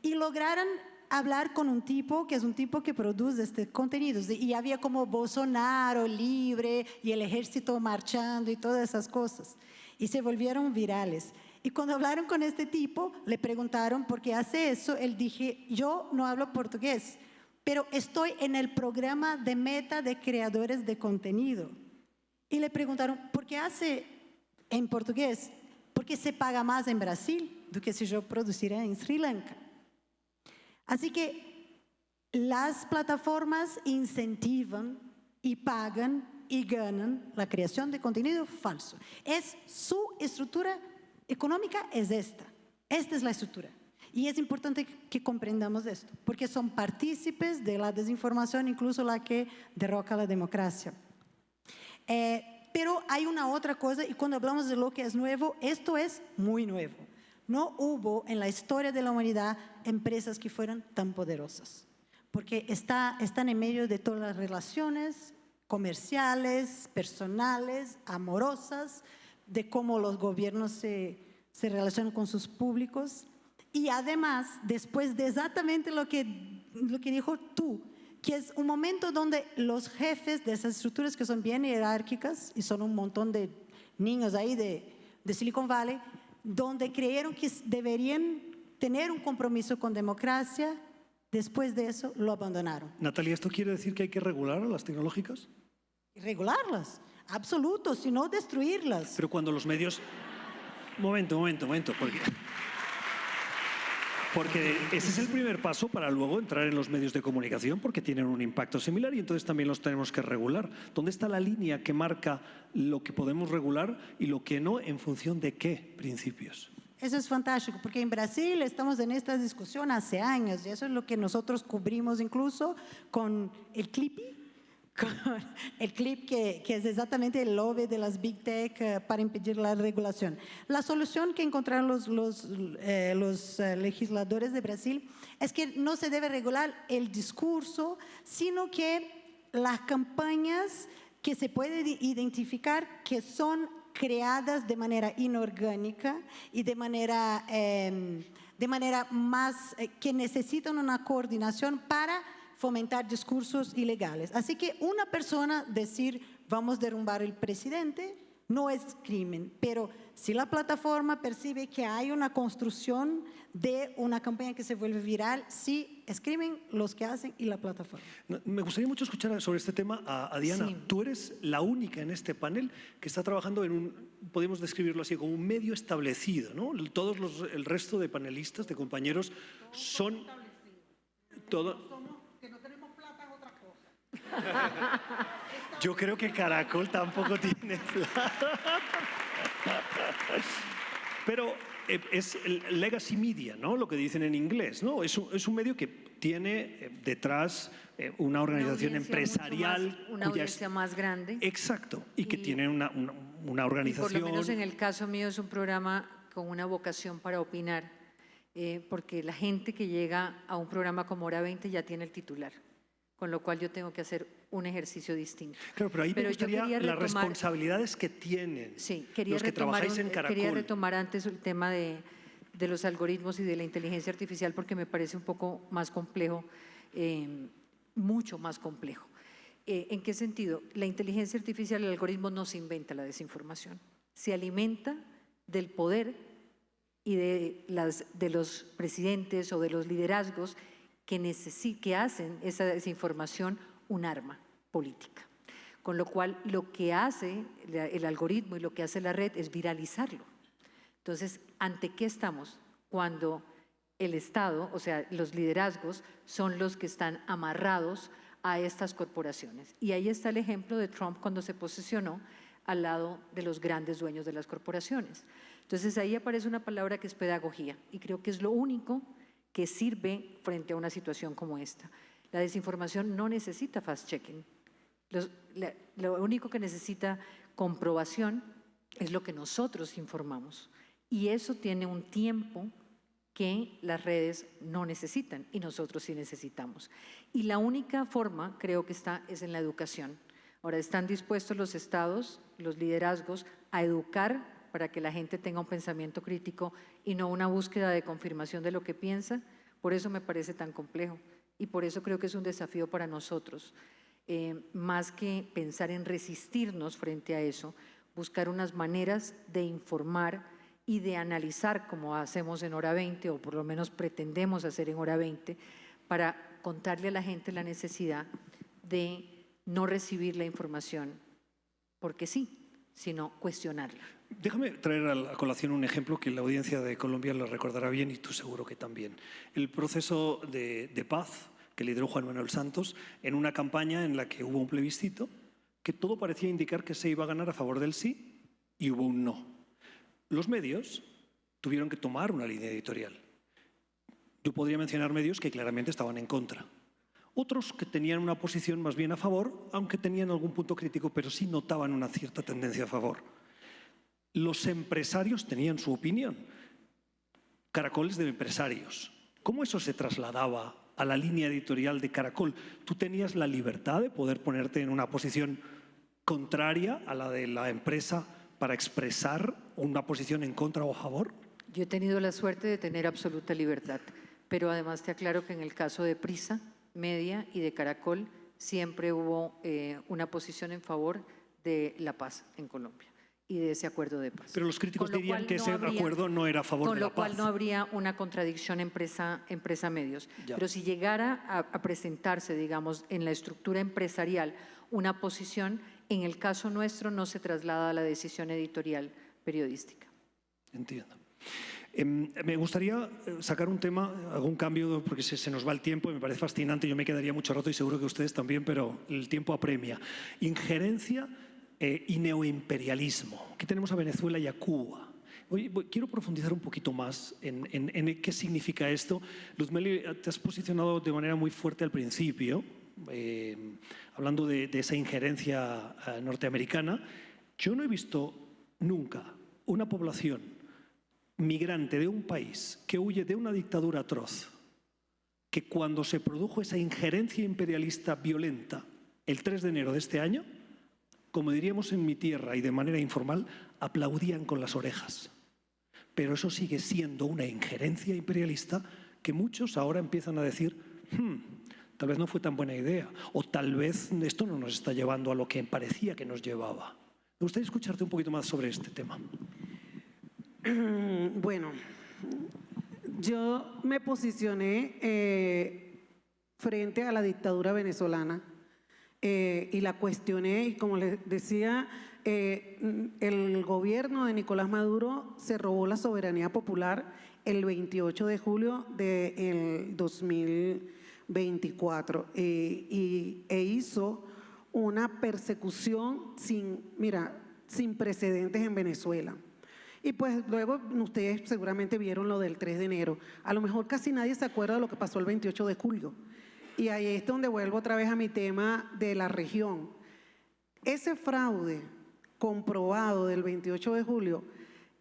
Y lograron hablar con un tipo que es un tipo que produce estos contenidos. Y había como Bolsonaro libre y el ejército marchando y todas esas cosas. Y se volvieron virales. Y cuando hablaron con este tipo, le preguntaron por qué hace eso. Él dije, yo no hablo portugués, pero estoy en el programa de meta de creadores de contenido. Y le preguntaron, ¿por qué hace en portugués? Porque se paga más en Brasil do que si yo produciera en Sri Lanka. Así que las plataformas incentivan y pagan y ganan la creación de contenido falso. Es su estructura económica, es esta. Esta es la estructura. Y es importante que comprendamos esto, porque son partícipes de la desinformación, incluso la que derroca la democracia. pero hay una otra cosa, y cuando hablamos de lo que es nuevo, esto es muy nuevo. No hubo en la historia de la humanidad empresas que fueran tan poderosas, porque están en medio de todas las relaciones comerciales, personales, amorosas, de cómo los gobiernos se relacionan con sus públicos. Y además, después de exactamente lo que dijo tú, que es un momento donde los jefes de esas estructuras que son bien jerárquicas, y son un montón de niños ahí de Silicon Valley, donde creyeron que deberían tener un compromiso con democracia, después de eso lo abandonaron. Natalia, ¿esto quiere decir que hay que regular a las tecnológicas? Regularlas, absoluto, sino destruirlas. Pero cuando los medios... Momento, porque ese es el primer paso para luego entrar en los medios de comunicación, porque tienen un impacto similar y entonces también los tenemos que regular. ¿Dónde está la línea que marca lo que podemos regular y lo que no, en función de qué principios? Eso es fantástico, porque en Brasil estamos en esta discusión hace años, y eso es lo que nosotros cubrimos incluso con el Clippy, con el clip que es exactamente el lobby de las Big Tech para impedir la regulación. La solución que encontraron los legisladores de Brasil es que no se debe regular el discurso, sino que las campañas que se puede identificar que son creadas de manera inorgánica y de manera más que necesitan una coordinación para fomentar discursos ilegales. Así que una persona decir vamos a derrumbar el presidente no es crimen, pero si la plataforma percibe que hay una construcción de una campaña que se vuelve viral, sí es crimen los que hacen y la plataforma. Me gustaría mucho escuchar sobre este tema a Diana. Sí. Tú eres la única en este panel que está trabajando en un, podemos describirlo así, como un medio establecido, ¿no? El resto de panelistas, de compañeros, son... Que no tenemos plata es otra cosa. Yo creo que Caracol tampoco tiene plata. Pero es el legacy media, ¿no? Lo que dicen en inglés, ¿no? Es un medio que tiene detrás una organización empresarial. Una audiencia más grande. Exacto, y que tiene una organización. Y por lo menos en el caso mío es un programa con una vocación para opinar, porque la gente que llega a un programa como Hora 20 ya tiene el titular, con lo cual yo tengo que hacer un ejercicio distinto. Claro, pero ahí me gustaría las responsabilidades que tienen los que trabajáis en Caracol. Quería retomar antes el tema de los algoritmos y de la inteligencia artificial porque me parece un poco más complejo, mucho más complejo. ¿En qué sentido? La inteligencia artificial, el algoritmo no se inventa la desinformación, se alimenta del poder y de los presidentes o de los liderazgos que hacen esa desinformación un arma política. Con lo cual, lo que hace el algoritmo y lo que hace la red es viralizarlo. Entonces, ¿ante qué estamos? Cuando el Estado, o sea, los liderazgos, son los que están amarrados a estas corporaciones. Y ahí está el ejemplo de Trump cuando se posicionó al lado de los grandes dueños de las corporaciones. Entonces, ahí aparece una palabra que es pedagogía, y creo que es lo único que sirve frente a una situación como esta. La desinformación no necesita fast-checking. Lo único que necesita comprobación es lo que nosotros informamos. Y eso tiene un tiempo que las redes no necesitan y nosotros sí necesitamos. Y la única forma, creo que es en la educación. Ahora, están dispuestos los estados, los liderazgos, a educar para que la gente tenga un pensamiento crítico y no una búsqueda de confirmación de lo que piensa. Por eso me parece tan complejo y por eso creo que es un desafío para nosotros. Más que pensar en resistirnos frente a eso, buscar unas maneras de informar y de analizar como hacemos en Hora 20, o por lo menos pretendemos hacer en Hora 20, para contarle a la gente la necesidad de no recibir la información porque sí, sino cuestionarla. Déjame traer a colación un ejemplo que la audiencia de Colombia lo recordará bien y tú seguro que también. El proceso de paz que lideró Juan Manuel Santos en una campaña en la que hubo un plebiscito que todo parecía indicar que se iba a ganar a favor del sí y hubo un no. Los medios tuvieron que tomar una línea editorial. Yo podría mencionar medios que claramente estaban en contra. Otros que tenían una posición más bien a favor, aunque tenían algún punto crítico, pero sí notaban una cierta tendencia a favor. Los empresarios tenían su opinión. Caracol es de empresarios. ¿Cómo eso se trasladaba a la línea editorial de Caracol? ¿Tú tenías la libertad de poder ponerte en una posición contraria a la de la empresa para expresar una posición en contra o a favor? Yo he tenido la suerte de tener absoluta libertad, pero además te aclaro que en el caso de Prisa Media y de Caracol siempre hubo una posición en favor de la paz en Colombia y de ese acuerdo de paz. Pero los críticos Con lo dirían cual que no ese habría- acuerdo no era a favor Con de la lo cual paz. no habría una contradicción empresa-medios. Ya. Pero si llegara a presentarse, digamos, en la estructura empresarial una posición, en el caso nuestro no se traslada a la decisión editorial periodística. Entiendo. Me gustaría sacar un tema, algún cambio, porque se nos va el tiempo y me parece fascinante. Yo me quedaría mucho rato y seguro que ustedes también, pero el tiempo apremia. Injerencia y neoimperialismo. Aquí tenemos a Venezuela y a Cuba. Quiero profundizar un poquito más en qué significa esto. Luzmeli, te has posicionado de manera muy fuerte al principio, hablando de esa injerencia norteamericana. Yo no he visto nunca una población migrante de un país que huye de una dictadura atroz, que cuando se produjo esa injerencia imperialista violenta el 3 de enero de este año, como diríamos en mi tierra y de manera informal, aplaudían con las orejas. Pero eso sigue siendo una injerencia imperialista que muchos ahora empiezan a decir, tal vez no fue tan buena idea, o tal vez esto no nos está llevando a lo que parecía que nos llevaba. Me gustaría escucharte un poquito más sobre este tema. Bueno, yo me posicioné frente a la dictadura venezolana y la cuestioné y como les decía, el gobierno de Nicolás Maduro se robó la soberanía popular el 28 de julio del 2024 e hizo una persecución sin precedentes en Venezuela. Y pues luego ustedes seguramente vieron lo del 3 de enero. A lo mejor casi nadie se acuerda de lo que pasó el 28 de julio. Y ahí es donde vuelvo otra vez a mi tema de la región. Ese fraude comprobado del 28 de julio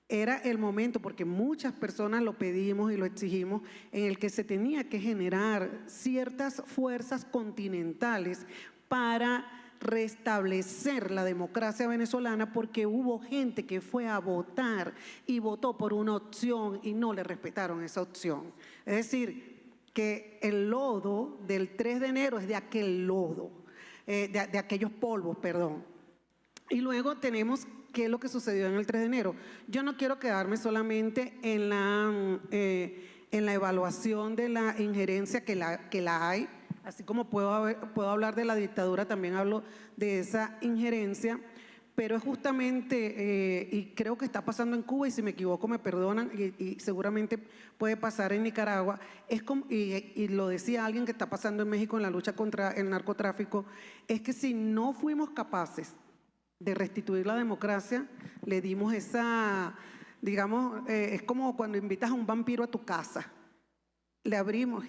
era el momento, porque muchas personas lo pedimos y lo exigimos, en el que se tenía que generar ciertas fuerzas continentales para restablecer la democracia venezolana, porque hubo gente que fue a votar y votó por una opción y no le respetaron esa opción. Es decir, que el lodo del 3 de enero es de aquel lodo, de aquellos polvos, perdón. Y luego tenemos qué es lo que sucedió en el 3 de enero. Yo no quiero quedarme solamente en la evaluación de la injerencia que la hay. Así como puedo hablar de la dictadura, también hablo de esa injerencia, pero es justamente, y creo que está pasando en Cuba, y si me equivoco me perdonan, y seguramente puede pasar en Nicaragua, y lo decía alguien que está pasando en México en la lucha contra el narcotráfico, es que si no fuimos capaces de restituir la democracia, le dimos esa, digamos, es como cuando invitas a un vampiro a tu casa.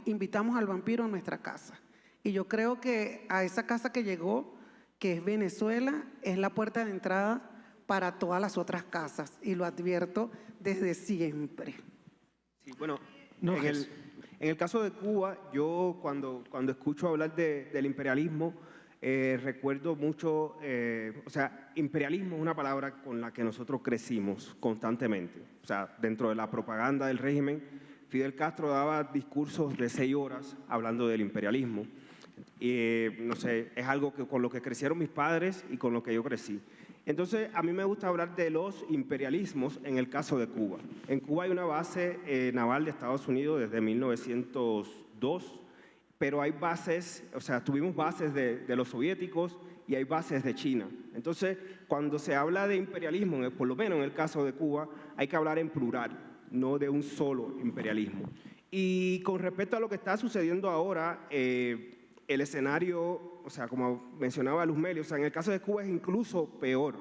Invitamos al vampiro a nuestra casa. Y yo creo que a esa casa que llegó, que es Venezuela, es la puerta de entrada para todas las otras casas. Y lo advierto desde siempre. Sí, bueno, No, en el caso de Cuba, yo cuando escucho hablar del imperialismo, recuerdo mucho, imperialismo es una palabra con la que nosotros crecimos constantemente. O sea, dentro de la propaganda del régimen, Fidel Castro daba discursos de 6 horas hablando del imperialismo. No sé, es algo con lo que crecieron mis padres y con lo que yo crecí. Entonces, a mí me gusta hablar de los imperialismos en el caso de Cuba. En Cuba hay una base naval de Estados Unidos desde 1902, pero hay bases, o sea, tuvimos bases de los soviéticos y hay bases de China. Entonces, cuando se habla de imperialismo, por lo menos en el caso de Cuba, hay que hablar en plural, no de un solo imperialismo. Y con respecto a lo que está sucediendo ahora, el escenario, o sea, como mencionaba Luzmeli, o sea, en el caso de Cuba es incluso peor,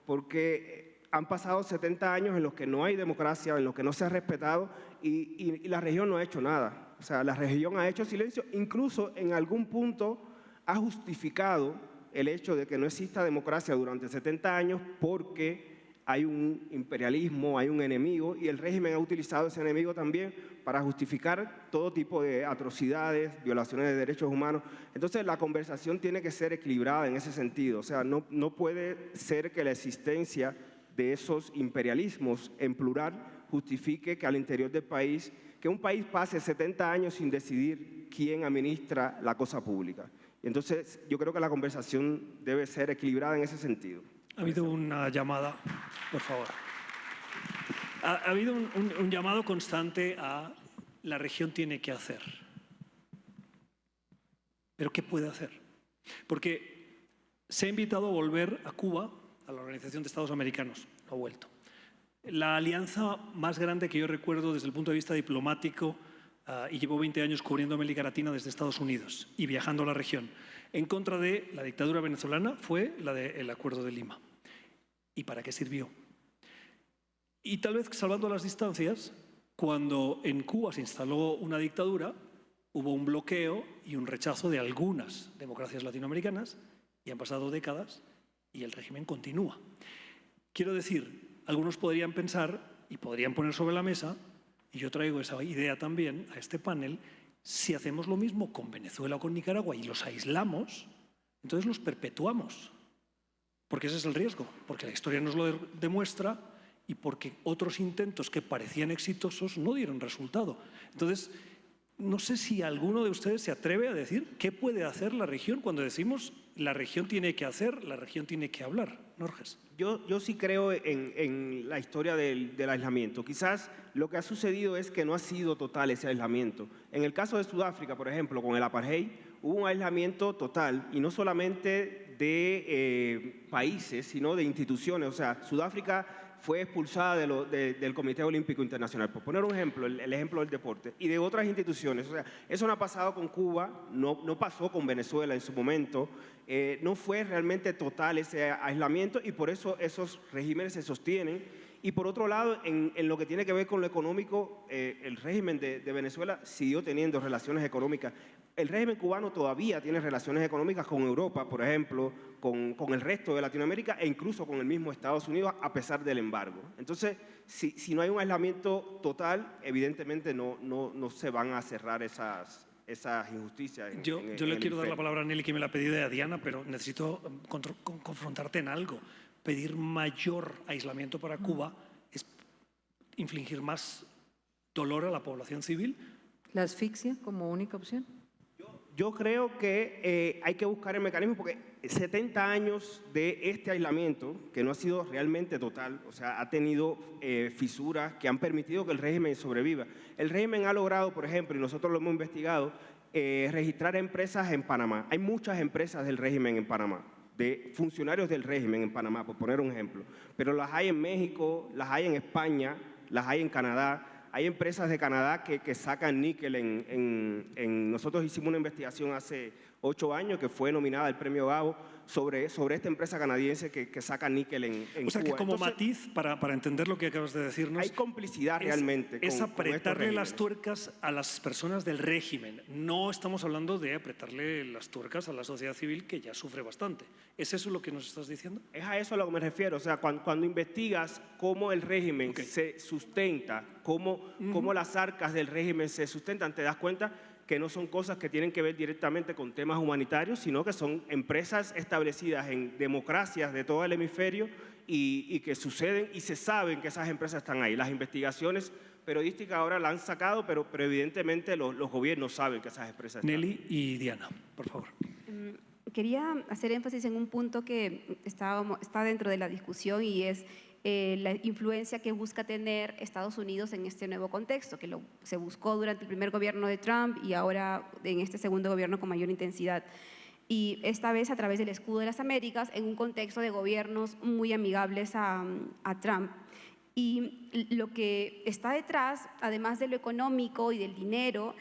porque han pasado 70 años en los que no hay democracia, en los que no se ha respetado y la región no ha hecho nada. O sea, la región ha hecho silencio, incluso en algún punto ha justificado el hecho de que no exista democracia durante 70 años porque hay un imperialismo, hay un enemigo, y el régimen ha utilizado ese enemigo también para justificar todo tipo de atrocidades, violaciones de derechos humanos. Entonces, la conversación tiene que ser equilibrada en ese sentido. O sea, no puede ser que la existencia de esos imperialismos en plural justifique que al interior del país, que un país pase 70 años sin decidir quién administra la cosa pública. Entonces, yo creo que la conversación debe ser equilibrada en ese sentido. Ha habido una llamada, por favor. Ha habido un llamado constante a la región tiene que hacer. ¿Pero qué puede hacer? Porque se ha invitado a volver a Cuba, a la Organización de Estados Americanos. No ha vuelto. La alianza más grande que yo recuerdo desde el punto de vista diplomático, y llevo 20 años cubriendo América Latina desde Estados Unidos y viajando a la región, en contra de la dictadura venezolana, fue la del Acuerdo de Lima. ¿Y para qué sirvió? Y tal vez, salvando las distancias, cuando en Cuba se instaló una dictadura, hubo un bloqueo y un rechazo de algunas democracias latinoamericanas, y han pasado décadas y el régimen continúa. Quiero decir, algunos podrían pensar y podrían poner sobre la mesa, y yo traigo esa idea también a este panel, si hacemos lo mismo con Venezuela o con Nicaragua y los aislamos, entonces los perpetuamos. Porque ese es el riesgo, porque la historia nos lo demuestra y porque otros intentos que parecían exitosos no dieron resultado. Entonces, no sé si alguno de ustedes se atreve a decir qué puede hacer la región cuando decimos la región tiene que hacer, la región tiene que hablar. Norges. Yo sí creo en la historia del aislamiento. Quizás lo que ha sucedido es que no ha sido total ese aislamiento. En el caso de Sudáfrica, por ejemplo, con el apartheid, hubo un aislamiento total, y no solamente de países, sino de instituciones. O sea, Sudáfrica fue expulsada del Comité Olímpico Internacional, por poner un ejemplo, el ejemplo del deporte, y de otras instituciones. O sea, eso no ha pasado con Cuba, no pasó con Venezuela en su momento, no fue realmente total ese aislamiento, y por eso esos regímenes se sostienen. Y por otro lado, en lo que tiene que ver con lo económico, el régimen de Venezuela siguió teniendo relaciones económicas. El régimen cubano todavía tiene relaciones económicas con Europa, por ejemplo, con el resto de Latinoamérica e incluso con el mismo Estados Unidos, a pesar del embargo. Entonces, si no hay un aislamiento total, evidentemente no se van a cerrar esas injusticias. Yo le quiero dar la palabra a Nelly, que me la ha pedido, y a Diana, pero necesito confrontarte en algo. Pedir mayor aislamiento para Cuba es infligir más dolor a la población civil. ¿La asfixia como única opción? Yo creo que hay que buscar el mecanismo, porque 70 años de este aislamiento, que no ha sido realmente total, o sea, ha tenido fisuras que han permitido que el régimen sobreviva. El régimen ha logrado, por ejemplo, y nosotros lo hemos investigado, registrar empresas en Panamá. Hay muchas empresas del régimen en Panamá, de funcionarios del régimen en Panamá, por poner un ejemplo. Pero las hay en México, las hay en España, las hay en Canadá. Hay empresas de Canadá que sacan níquel nosotros hicimos una investigación hace 8 años que fue nominada al premio Gabo sobre esta empresa canadiense que saca níquel en Cuba. O sea, que como matiz, para entender lo que acabas de decirnos, hay complicidad realmente es apretarle las tuercas a las personas del régimen. No estamos hablando de apretarle las tuercas a la sociedad civil, que ya sufre bastante. ¿Es eso lo que nos estás diciendo? Es a eso a lo que me refiero. O sea, cuando investigas cómo el régimen se sustenta, cómo las arcas del régimen se sustentan, te das cuenta que no son cosas que tienen que ver directamente con temas humanitarios, sino que son empresas establecidas en democracias de todo el hemisferio y que suceden y se saben que esas empresas están ahí. Las investigaciones periodísticas ahora la han sacado, pero evidentemente los gobiernos saben que esas empresas están ahí. Nelly y Diana, por favor. Quería hacer énfasis en un punto que está dentro de la discusión, y es la influencia que busca tener Estados Unidos en este nuevo contexto, que se buscó durante el primer gobierno de Trump y ahora en este segundo gobierno con mayor intensidad. Y esta vez a través del escudo de las Américas, en un contexto de gobiernos muy amigables a Trump. Y lo que está detrás, además de lo económico y del dinero,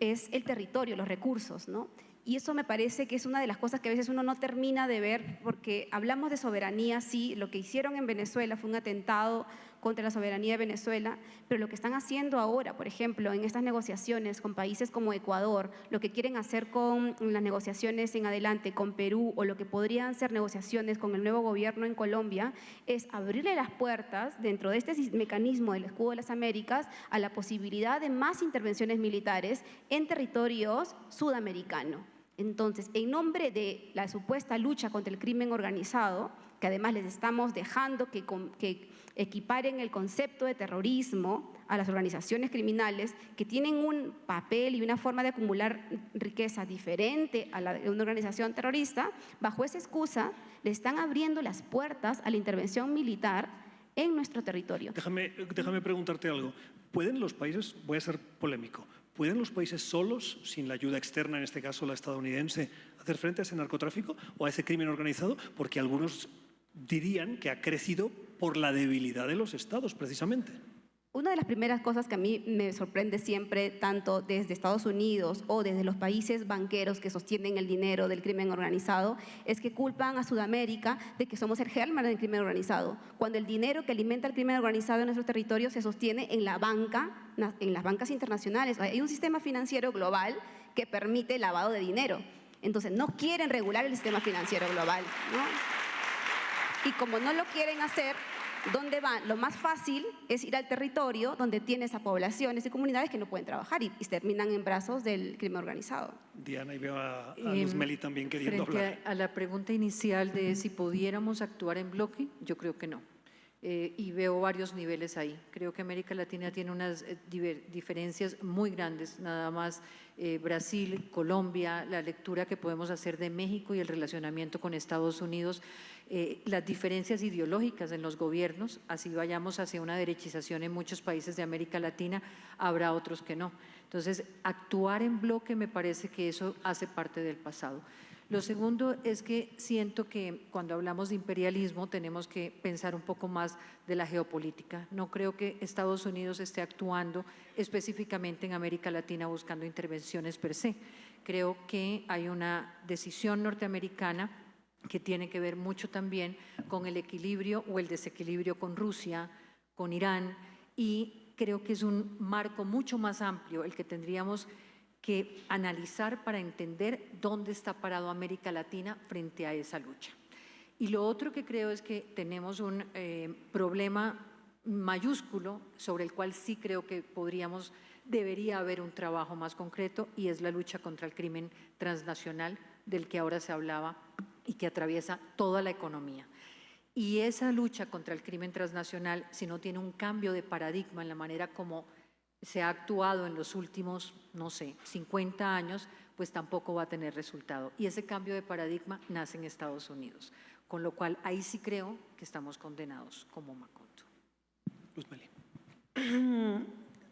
es el territorio, los recursos, ¿no? Y eso me parece que es una de las cosas que a veces uno no termina de ver, porque hablamos de soberanía, sí, lo que hicieron en Venezuela fue un atentado contra la soberanía de Venezuela, pero lo que están haciendo ahora, por ejemplo, en estas negociaciones con países como Ecuador, lo que quieren hacer con las negociaciones en adelante con Perú o lo que podrían ser negociaciones con el nuevo gobierno en Colombia, es abrirle las puertas dentro de este mecanismo del Escudo de las Américas a la posibilidad de más intervenciones militares en territorios sudamericanos. Entonces, en nombre de la supuesta lucha contra el crimen organizado, que además les estamos dejando que equiparen el concepto de terrorismo a las organizaciones criminales que tienen un papel y una forma de acumular riqueza diferente a la de una organización terrorista, bajo esa excusa le están abriendo las puertas a la intervención militar en nuestro territorio. Déjame preguntarte algo. ¿Pueden los países, voy a ser polémico, ¿pueden los países solos, sin la ayuda externa, en este caso la estadounidense, hacer frente a ese narcotráfico o a ese crimen organizado? Porque algunos dirían que ha crecido por la debilidad de los estados, precisamente. Una de las primeras cosas que a mí me sorprende siempre, tanto desde Estados Unidos o desde los países banqueros que sostienen el dinero del crimen organizado, es que culpan a Sudamérica de que somos el germen del crimen organizado, cuando el dinero que alimenta el crimen organizado en nuestro territorio se sostiene en la banca, en las bancas internacionales. Hay un sistema financiero global que permite el lavado de dinero. Entonces, no quieren regular el sistema financiero global, ¿no? Y como no lo quieren hacer, ¿dónde van? Lo más fácil es ir al territorio donde tienes a poblaciones y comunidades que no pueden trabajar y terminan en brazos del crimen organizado. Diana, y veo a Luzmeli también queriendo hablar. Frente a la pregunta inicial de si pudiéramos actuar en bloque, yo creo que no. Y veo varios niveles ahí. Creo que América Latina tiene unas diferencias muy grandes, nada más Brasil, Colombia, la lectura que podemos hacer de México y el relacionamiento con Estados Unidos, las diferencias ideológicas en los gobiernos, así vayamos hacia una derechización en muchos países de América Latina, habrá otros que no. Entonces, actuar en bloque me parece que eso hace parte del pasado. Lo segundo es que siento que cuando hablamos de imperialismo tenemos que pensar un poco más de la geopolítica. No creo que Estados Unidos esté actuando específicamente en América Latina buscando intervenciones per se. Creo que hay una decisión norteamericana que tiene que ver mucho también con el equilibrio o el desequilibrio con Rusia, con Irán, y creo que es un marco mucho más amplio el que tendríamos que analizar para entender dónde está parado América Latina frente a esa lucha. Y lo otro que creo es que tenemos un problema mayúsculo sobre el cual sí creo que debería haber un trabajo más concreto, y es la lucha contra el crimen transnacional del que ahora se hablaba y que atraviesa toda la economía. Y esa lucha contra el crimen transnacional, si no tiene un cambio de paradigma en la manera como se ha actuado en los últimos, no sé, 50 años, pues tampoco va a tener resultado. Y ese cambio de paradigma nace en Estados Unidos, con lo cual ahí sí creo que estamos condenados como Macondo. Luzmeli.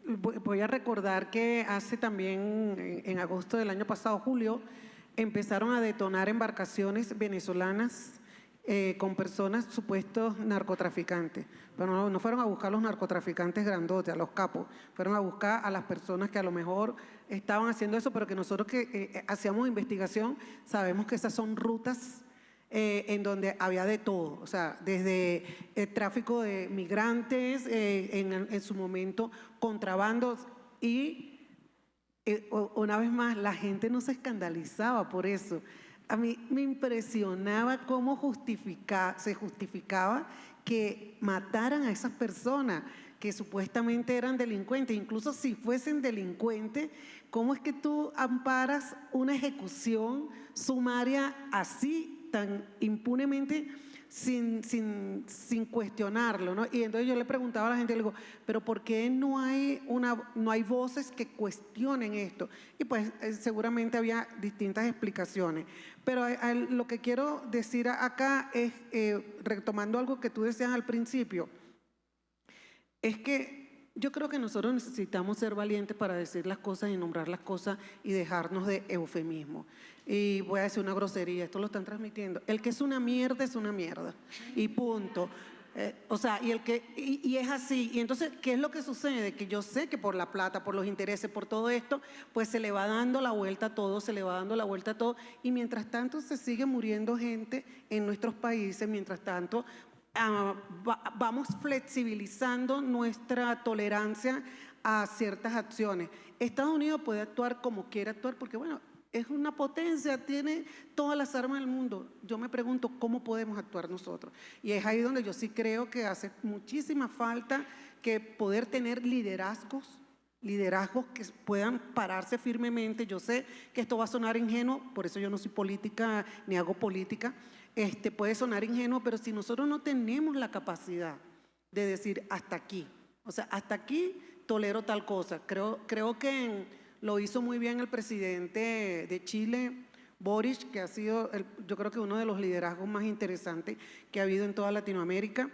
Voy a recordar que hace también, en agosto del año pasado, julio, empezaron a detonar embarcaciones venezolanas con personas supuestos narcotraficantes. Pero no fueron a buscar a los narcotraficantes grandotes, a los capos, fueron a buscar a las personas que a lo mejor estaban haciendo eso, pero que nosotros que hacíamos investigación sabemos que esas son rutas en donde había de todo, o sea, desde el tráfico de migrantes, en su momento contrabandos, y una vez más la gente no se escandalizaba por eso. A mí me impresionaba cómo se justificaba que mataran a esas personas que supuestamente eran delincuentes. Incluso si fuesen delincuentes, ¿cómo es que tú amparas una ejecución sumaria así, tan impunemente, sin cuestionarlo, ¿no? Y entonces yo le preguntaba a la gente, le digo, pero ¿por qué no hay voces que cuestionen esto? Y pues seguramente había distintas explicaciones. Pero lo que quiero decir acá es, retomando algo que tú decías al principio, es que yo creo que nosotros necesitamos ser valientes para decir las cosas y nombrar las cosas y dejarnos de eufemismo. Y voy a decir una grosería, esto lo están transmitiendo. El que es una mierda, y punto. O sea, y es así. Y entonces, ¿qué es lo que sucede? Que yo sé que por la plata, por los intereses, por todo esto, pues se le va dando la vuelta a todo, y mientras tanto se sigue muriendo gente en nuestros países, mientras tanto vamos flexibilizando nuestra tolerancia a ciertas acciones. Estados Unidos puede actuar como quiere actuar porque, bueno, es una potencia, tiene todas las armas del mundo. Yo me pregunto cómo podemos actuar nosotros. Y es ahí donde yo sí creo que hace muchísima falta que poder tener liderazgos que puedan pararse firmemente. Yo sé que esto va a sonar ingenuo, por eso yo no soy política ni hago política. Puede sonar ingenuo, pero si nosotros no tenemos la capacidad de decir hasta aquí, o sea, hasta aquí tolero tal cosa. Creo que lo hizo muy bien el presidente de Chile, Boric, que ha sido, yo creo que uno de los liderazgos más interesantes que ha habido en toda Latinoamérica,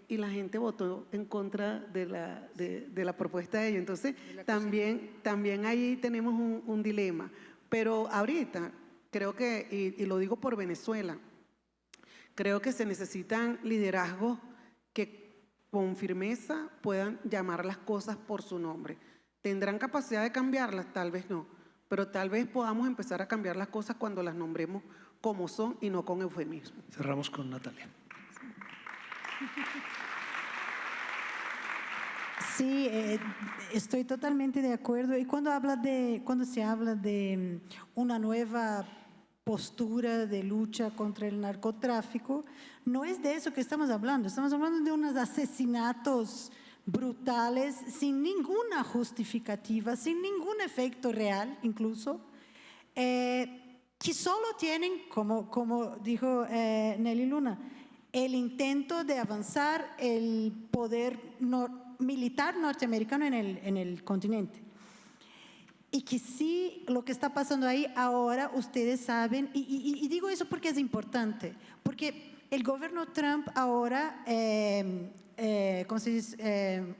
y la gente votó en contra de la propuesta de ellos. Entonces, también ahí tenemos un dilema. Pero ahorita, creo que, y lo digo por Venezuela, creo que se necesitan liderazgos que con firmeza puedan llamar las cosas por su nombre. ¿Tendrán capacidad de cambiarlas? Tal vez no, pero tal vez podamos empezar a cambiar las cosas cuando las nombremos como son y no con eufemismo. Cerramos con Natalia. Sí, estoy totalmente de acuerdo. Y cuando se habla de una nueva postura de lucha contra el narcotráfico, no es de eso que estamos hablando. Estamos hablando de unos asesinatos brutales, sin ninguna justificativa, sin ningún efecto real, incluso, que solo tienen, como dijo Nelly Luna, el intento de avanzar el poder militar norteamericano en el continente. Y que sí, lo que está pasando ahí ahora, ustedes saben, y digo eso porque es importante, porque el gobierno Trump ahora, ¿cómo se dice?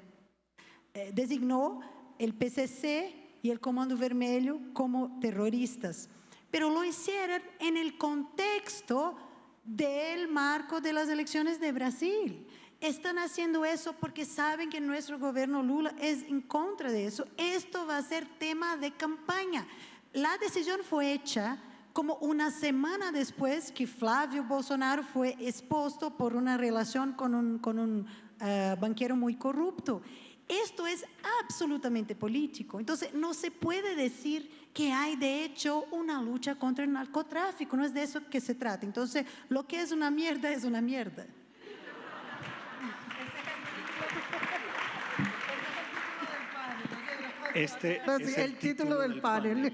Designó el PCC y el Comando Vermelho como terroristas, pero lo hicieron en el contexto del marco de las elecciones de Brasil. Están haciendo eso porque saben que nuestro gobierno Lula es en contra de eso. Esto va a ser tema de campaña. La decisión fue hecha como una semana después que Flávio Bolsonaro fue expuesto por una relación con un banquero muy corrupto. Esto es absolutamente político. Entonces, no se puede decir que hay de hecho una lucha contra el narcotráfico. No es de eso que se trata. Entonces, lo que es una mierda es una mierda. Este es el título del panel.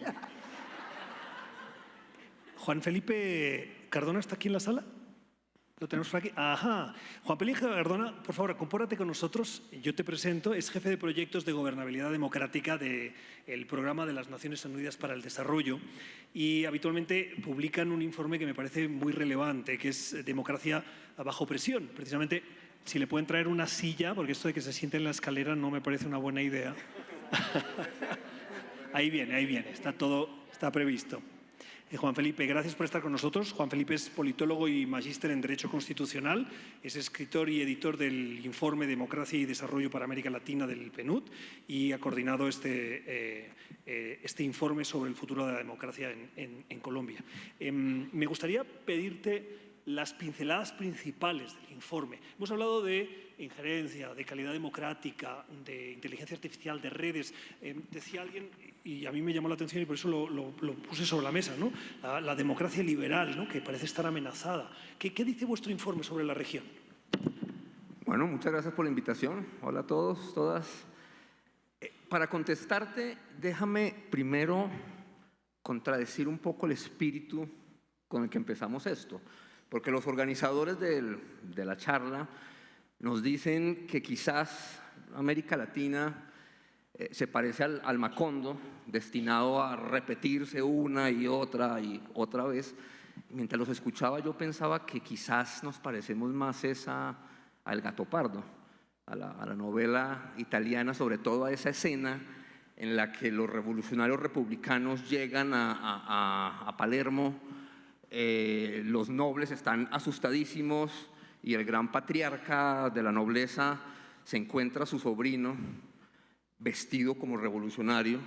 Juan Felipe Cardona está aquí en la sala. ¿Lo tenemos por aquí? Ajá. Juan Felipe Cardona, por favor, compórtate con nosotros. Yo te presento, es jefe de proyectos de gobernabilidad democrática del Programa de las Naciones Unidas para el Desarrollo y habitualmente publican un informe que me parece muy relevante, que es Democracia bajo presión. Precisamente, si le pueden traer una silla, porque esto de que se siente en la escalera no me parece una buena idea. Ahí viene, está previsto. Juan Felipe, gracias por estar con nosotros. Juan Felipe es politólogo y magíster en Derecho Constitucional, es escritor y editor del informe Democracia y Desarrollo para América Latina del PNUD y ha coordinado este informe sobre el futuro de la democracia en Colombia. Me gustaría pedirte las pinceladas principales del informe. Hemos hablado de injerencia, de calidad democrática, de inteligencia artificial, de redes. Decía alguien, y a mí me llamó la atención y por eso lo puse sobre la mesa, ¿no? La democracia liberal, ¿no? Que parece estar amenazada. ¿Qué dice vuestro informe sobre la región? Bueno, muchas gracias por la invitación. Hola a todos, todas. Para contestarte, déjame primero contradecir un poco el espíritu con el que empezamos esto. Porque los organizadores de la charla nos dicen que quizás América Latina se parece al Macondo, destinado a repetirse una y otra vez. Mientras los escuchaba yo pensaba que quizás nos parecemos más al Gattopardo, a la novela italiana, sobre todo a esa escena en la que los revolucionarios republicanos llegan a Palermo. Los nobles están asustadísimos y el gran patriarca de la nobleza se encuentra a su sobrino vestido como revolucionario,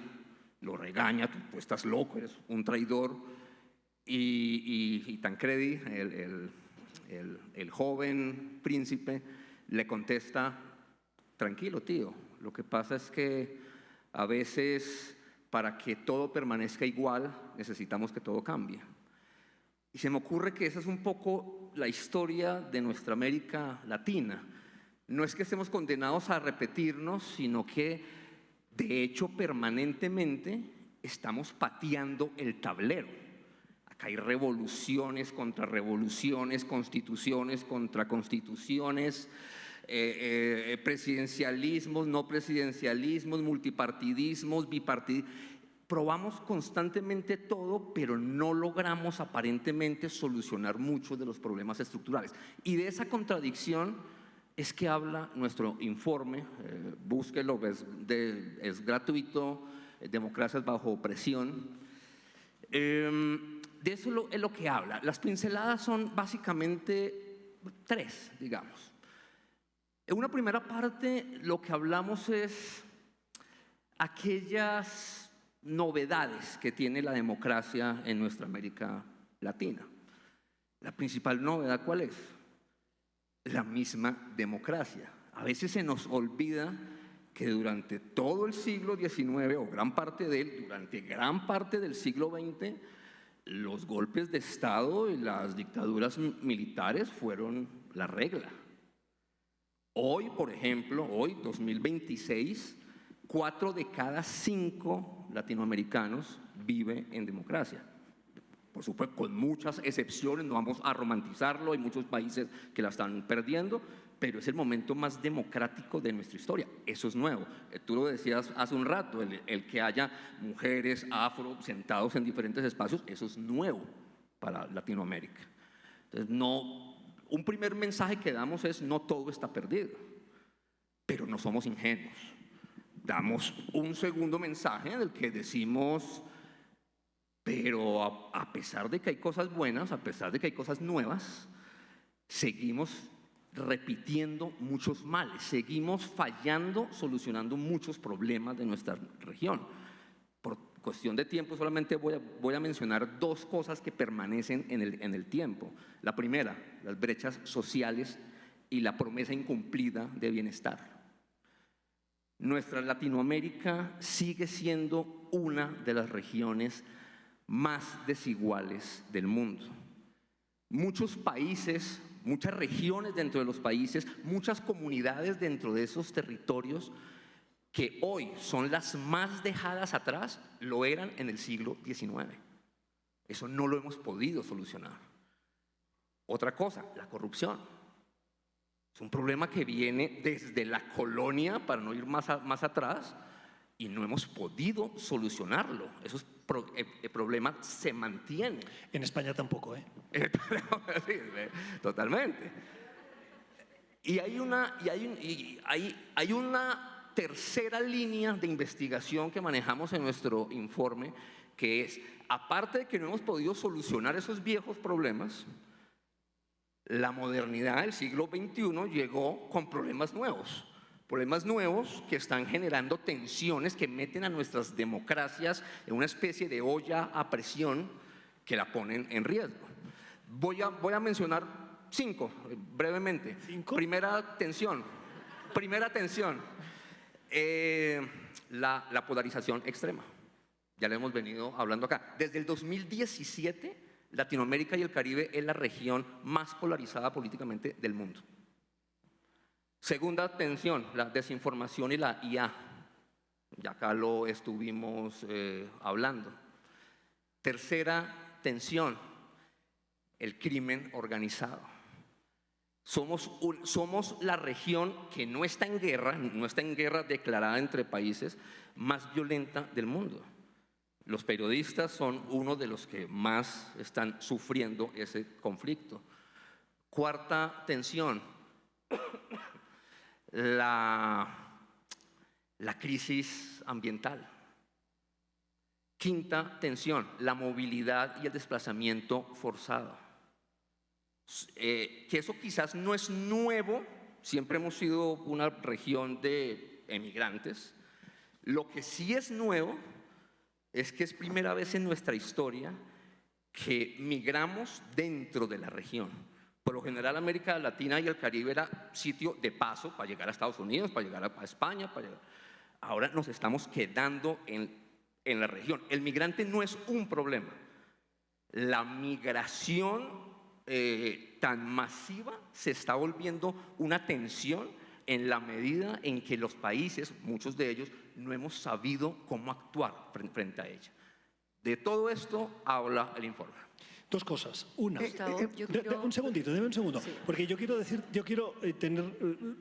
lo regaña, tú estás loco, eres un traidor, y Tancredi, el joven príncipe le contesta: tranquilo, tío, lo que pasa es que a veces para que todo permanezca igual necesitamos que todo cambie. Y se me ocurre que esa es un poco la historia de nuestra América Latina. No es que estemos condenados a repetirnos, sino que de hecho permanentemente estamos pateando el tablero. Acá hay revoluciones contra revoluciones, constituciones contra constituciones, presidencialismos, no presidencialismos, multipartidismos, bipartidismos. Probamos constantemente todo, pero no logramos aparentemente solucionar muchos de los problemas estructurales. Y de esa contradicción es que habla nuestro informe. Búsquelo, es gratuito, Democracias bajo opresión. De eso es lo que habla. Las pinceladas son básicamente 3, digamos. En una primera parte lo que hablamos es aquellas novedades que tiene la democracia en nuestra América Latina. La principal novedad, ¿cuál es? La misma democracia. A veces se nos olvida que durante todo el siglo XIX, o gran parte de él, durante gran parte del siglo XX, los golpes de Estado y las dictaduras militares fueron la regla. Hoy, por ejemplo, hoy, 2026, 4 de cada 5 latinoamericanos vive en democracia. Por supuesto, con muchas excepciones, no vamos a romantizarlo, hay muchos países que la están perdiendo, pero es el momento más democrático de nuestra historia. Eso es nuevo. Tú lo decías hace un rato, el que haya mujeres afro sentados en diferentes espacios, eso es nuevo para Latinoamérica. Entonces, un primer mensaje que damos es: no todo está perdido, pero no somos ingenuos. Damos un segundo mensaje en el que decimos: pero a pesar de que hay cosas buenas, a pesar de que hay cosas nuevas, seguimos repitiendo muchos males, seguimos fallando, solucionando muchos problemas de nuestra región. Por cuestión de tiempo solamente voy a mencionar 2 cosas que permanecen en el tiempo. La primera, las brechas sociales y la promesa incumplida de bienestar. Nuestra Latinoamérica sigue siendo una de las regiones más desiguales del mundo. Muchos países, muchas regiones dentro de los países, muchas comunidades dentro de esos territorios que hoy son las más dejadas atrás, lo eran en el siglo XIX. Eso no lo hemos podido solucionar. Otra cosa, la corrupción. Es un problema que viene desde la colonia, para no ir más atrás, y no hemos podido solucionarlo. Esos problemas se mantienen. En España tampoco, ¿eh? Sí, totalmente. Y hay una tercera línea de investigación que manejamos en nuestro informe, que es, aparte de que no hemos podido solucionar esos viejos problemas, la modernidad del siglo XXI llegó con problemas nuevos que están generando tensiones que meten a nuestras democracias en una especie de olla a presión que la ponen en riesgo. Voy a mencionar 5 brevemente. ¿5? Primera tensión, la polarización extrema. Ya lo hemos venido hablando acá. Desde el 2017, Latinoamérica y el Caribe es la región más polarizada políticamente del mundo. Segunda tensión, la desinformación y la IA. Ya acá lo estuvimos hablando. Tercera tensión, el crimen organizado. Somos la región que no está en guerra declarada entre países, más violenta del mundo. Los periodistas son uno de los que más están sufriendo ese conflicto. Cuarta tensión, la crisis ambiental. Quinta tensión, la movilidad y el desplazamiento forzado. Que eso quizás no es nuevo, siempre hemos sido una región de emigrantes. Lo que sí es nuevo es que es primera vez en nuestra historia que migramos dentro de la región. Por lo general, América Latina y el Caribe era sitio de paso para llegar a Estados Unidos, para llegar a España. Ahora nos estamos quedando en la región. El migrante no es un problema. La migración tan masiva se está volviendo una tensión en la medida en que los países, muchos de ellos, no hemos sabido cómo actuar frente a ella. De todo esto habla el informe. Dos cosas. Una, Gustavo, yo quiero- un segundito, deme un segundo, Sí. porque yo quiero tener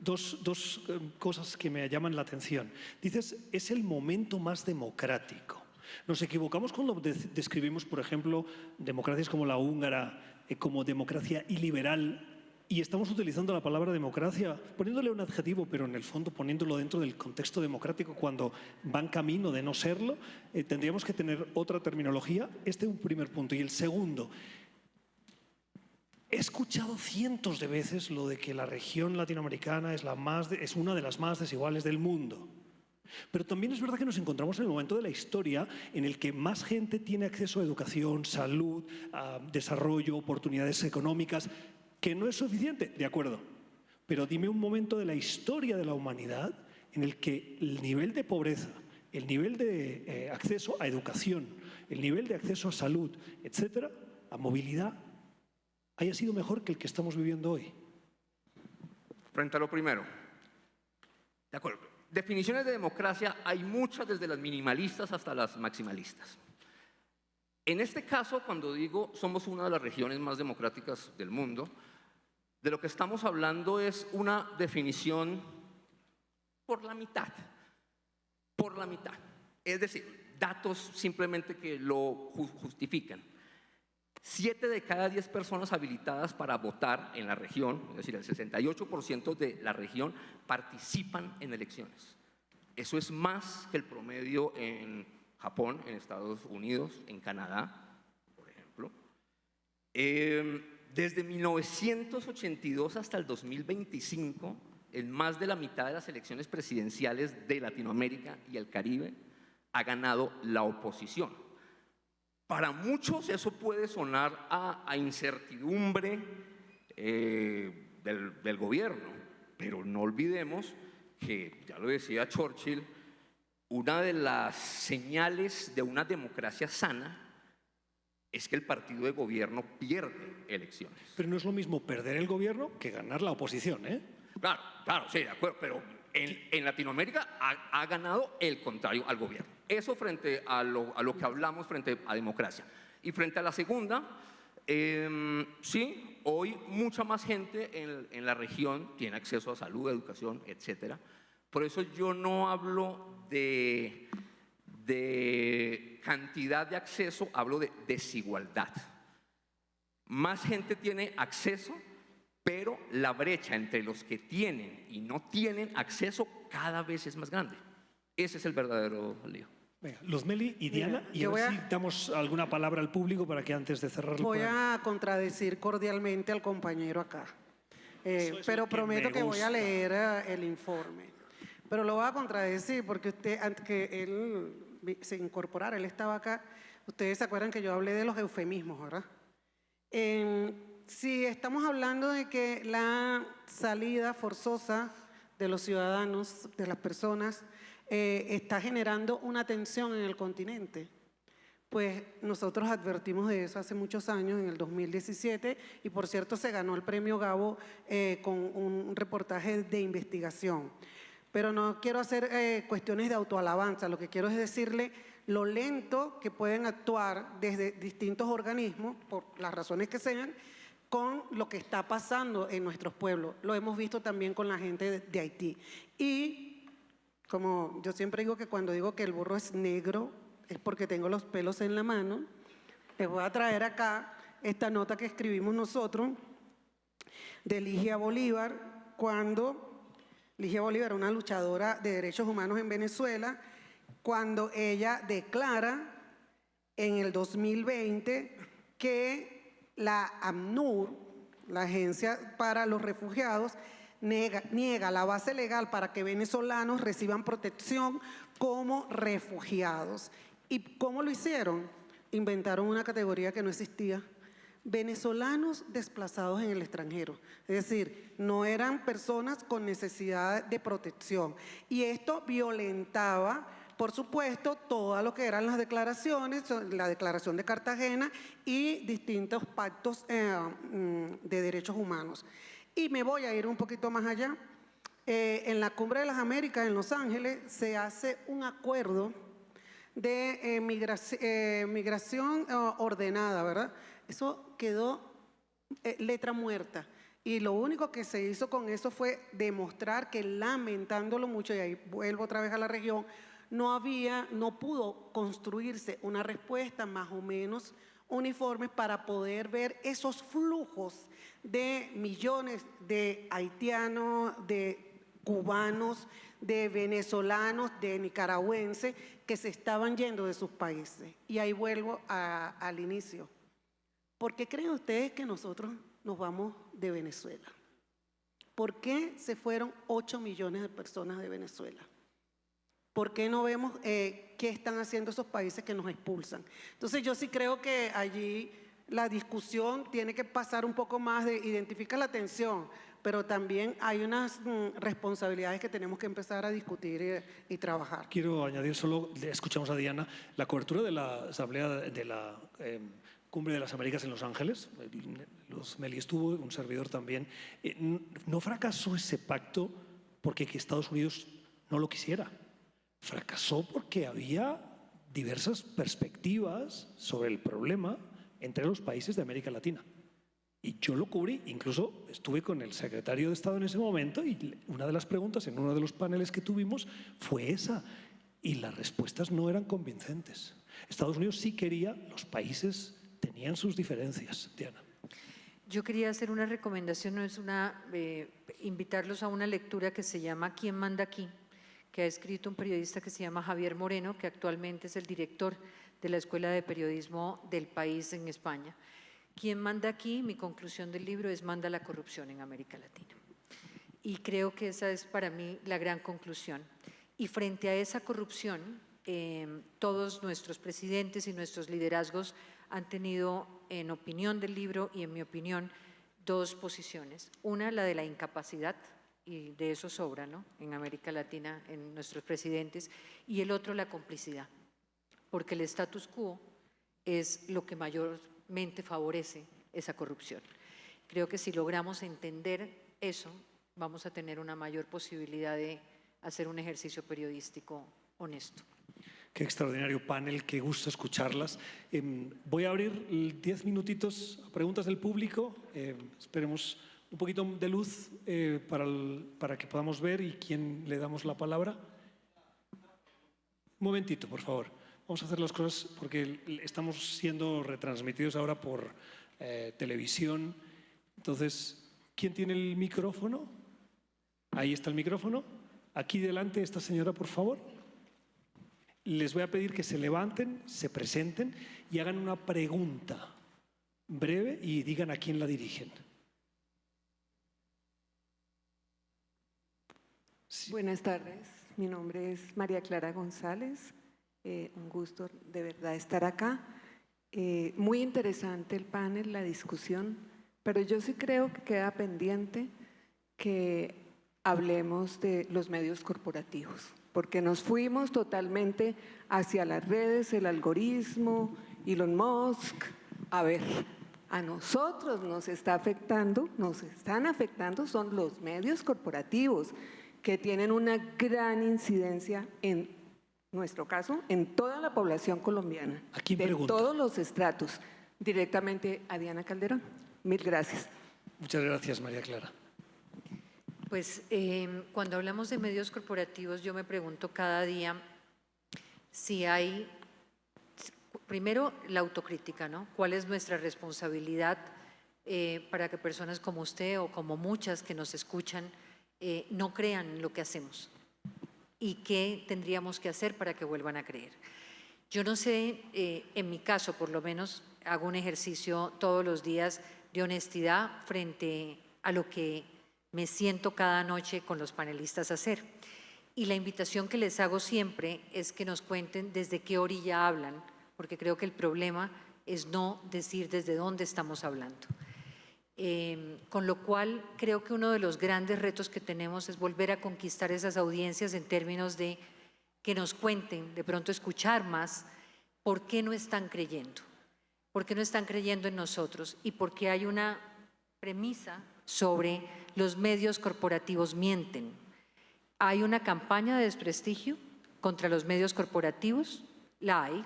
dos cosas que me llaman la atención. Dices, es el momento más democrático. Nos equivocamos cuando describimos, por ejemplo, democracias como la húngara, como democracia iliberal, y estamos utilizando la palabra democracia, poniéndole un adjetivo, pero en el fondo poniéndolo dentro del contexto democrático cuando van camino de no serlo. Tendríamos que tener otra terminología. Este es un primer punto. Y el segundo, he escuchado cientos de veces lo de que la región latinoamericana es una de las más desiguales del mundo. Pero también es verdad que nos encontramos en el momento de la historia en el que más gente tiene acceso a educación, salud, a desarrollo, oportunidades económicas, que no es suficiente, de acuerdo. Pero dime un momento de la historia de la humanidad en el que el nivel de pobreza, el nivel de acceso a educación, el nivel de acceso a salud, etcétera, a movilidad, haya sido mejor que el que estamos viviendo hoy. Frente a lo primero, de acuerdo, definiciones de democracia hay muchas, desde las minimalistas hasta las maximalistas. En este caso, cuando digo somos una de las regiones más democráticas del mundo, de lo que estamos hablando es una definición por la mitad. Por la mitad. Es decir, datos simplemente que lo justifican. 7 de cada 10 personas habilitadas para votar en la región, es decir, el 68% de la región, participan en elecciones. Eso es más que el promedio en Japón, en Estados Unidos, en Canadá, por ejemplo. Desde 1982 hasta el 2025, en más de la mitad de las elecciones presidenciales de Latinoamérica y el Caribe, ha ganado la oposición. Para muchos eso puede sonar a incertidumbre del gobierno, pero no olvidemos que, ya lo decía Churchill, una de las señales de una democracia sana es que el partido de gobierno pierde elecciones. Pero no es lo mismo perder el gobierno que ganar la oposición, ¿eh? Claro, sí, de acuerdo, pero en Latinoamérica ha ganado el contrario al gobierno. Eso frente a lo que hablamos frente a democracia. Y frente a la segunda, sí, hoy mucha más gente en la región tiene acceso a salud, educación, etcétera. Por eso yo no hablo de cantidad de acceso, hablo de desigualdad. Más gente tiene acceso, pero la brecha entre los que tienen y no tienen acceso cada vez es más grande. Ese es el verdadero lío. Venga, Luzmeli y Diana, Mira, y yo a ver voy a- si damos alguna palabra al público para que antes de cerrar Voy a contradecir cordialmente al compañero acá, pero prometo que voy a leer el informe. Pero lo voy a contradecir porque usted, antes que él se incorporara, él estaba acá, ustedes se acuerdan que yo hablé de los eufemismos, ¿verdad? Si estamos hablando de que la salida forzosa de los ciudadanos, de las personas, está generando una tensión en el continente, pues nosotros advertimos de eso hace muchos años, en el 2017, y por cierto se ganó el premio Gabo con un reportaje de investigación. Pero no quiero hacer cuestiones de autoalabanza, lo que quiero es decirle lo lento que pueden actuar desde distintos organismos, por las razones que sean, con lo que está pasando en nuestros pueblos. Lo hemos visto también con la gente de Haití. Y como yo siempre digo que cuando digo que el burro es negro, es porque tengo los pelos en la mano. Les voy a traer acá esta nota que escribimos nosotros de Ligia Bolívar, cuando Ligia Bolívar, una luchadora de derechos humanos en Venezuela, cuando ella declara en el 2020 que la AMNUR, la Agencia para los Refugiados, niega la base legal para que venezolanos reciban protección como refugiados. ¿Y cómo lo hicieron? Inventaron una categoría que no existía venezolanos desplazados en el extranjero. Es decir, no eran personas con necesidad de protección. Y esto violentaba, por supuesto, todo lo que eran las declaraciones, la Declaración de Cartagena y distintos pactos de derechos humanos. Y me voy a ir un poquito más allá. En la Cumbre de las Américas, en Los Ángeles, se hace un acuerdo de migración ordenada, ¿verdad? Eso quedó letra muerta. Y lo único que se hizo con eso fue demostrar que, lamentándolo mucho, y ahí vuelvo otra vez a la región, no pudo construirse una respuesta más o menos uniforme para poder ver esos flujos de millones de haitianos, de cubanos, de venezolanos, de nicaragüenses que se estaban yendo de sus países. Y ahí vuelvo al inicio. ¿Por qué creen ustedes que nosotros nos vamos de Venezuela? ¿Por qué se fueron 8 millones de personas de Venezuela? ¿Por qué no vemos qué están haciendo esos países que nos expulsan? Entonces yo sí creo que allí la discusión tiene que pasar un poco más de identificar la tensión, pero también hay unas responsabilidades que tenemos que empezar a discutir y trabajar. Quiero añadir solo, escuchamos a Diana, la cobertura de la asamblea de la Cumbre de las Américas en Los Ángeles, Meli estuvo, un servidor también. ¿No fracasó ese pacto porque que Estados Unidos no lo quisiera? Fracasó porque había diversas perspectivas sobre el problema entre los países de América Latina. Y yo lo cubrí, incluso estuve con el secretario de Estado en ese momento y una de las preguntas en uno de los paneles que tuvimos fue esa. Y las respuestas no eran convincentes. Estados Unidos sí quería, los países tenían sus diferencias. Diana. Yo quería hacer una recomendación, no es invitarlos a una lectura que se llama ¿Quién manda aquí?, que ha escrito un periodista que se llama Javier Moreno, que actualmente es el director de la Escuela de Periodismo del País en España. ¿Quién manda aquí? Mi conclusión del libro es: manda la corrupción en América Latina. Y creo que esa es para mí la gran conclusión. Y frente a esa corrupción, todos nuestros presidentes y nuestros liderazgos han tenido, en opinión del libro y en mi opinión, dos posiciones. Una, la de la incapacidad, y de eso sobra, ¿no?, en América Latina, en nuestros presidentes, y el otro, la complicidad, porque el status quo es lo que mayormente favorece esa corrupción. Creo que si logramos entender eso, vamos a tener una mayor posibilidad de hacer un ejercicio periodístico honesto. Qué extraordinario panel, qué gusto escucharlas. Voy a abrir 10 minutitos a preguntas del público. Esperemos un poquito de luz para que podamos ver y quién le damos la palabra. Un momentito, por favor. Vamos a hacer las cosas porque estamos siendo retransmitidos ahora por televisión. Entonces, ¿quién tiene el micrófono? Ahí está el micrófono. Aquí delante, esta señora, por favor. Les voy a pedir que se levanten, se presenten y hagan una pregunta breve y digan a quién la dirigen. Sí. Buenas tardes, mi nombre es María Clara González, un gusto de verdad estar acá. Muy interesante el panel, la discusión, pero yo sí creo que queda pendiente que hablemos de los medios corporativos, porque nos fuimos totalmente hacia las redes, el algoritmo, Elon Musk. A ver, a nosotros nos están afectando son los medios corporativos, que tienen una gran incidencia en nuestro caso, en toda la población colombiana, ¿A quién de pregunta? todos los estratos. Directamente a Diana Calderón. Mil gracias. Muchas gracias, María Clara. Pues cuando hablamos de medios corporativos, yo me pregunto cada día si hay, primero, la autocrítica, ¿no? ¿Cuál es nuestra responsabilidad para que personas como usted o como muchas que nos escuchan no crean lo que hacemos? ¿Y qué tendríamos que hacer para que vuelvan a creer? Yo no sé, en mi caso por lo menos, hago un ejercicio todos los días de honestidad frente a lo que me siento cada noche con los panelistas a hacer. Y la invitación que les hago siempre es que nos cuenten desde qué orilla hablan, porque creo que el problema es no decir desde dónde estamos hablando. Con lo cual, creo que uno de los grandes retos que tenemos es volver a conquistar esas audiencias en términos de que nos cuenten, de pronto escuchar más, por qué no están creyendo, por qué no están creyendo en nosotros y por qué hay una premisa sobre los medios corporativos mienten. ¿Hay una campaña de desprestigio contra los medios corporativos? La hay.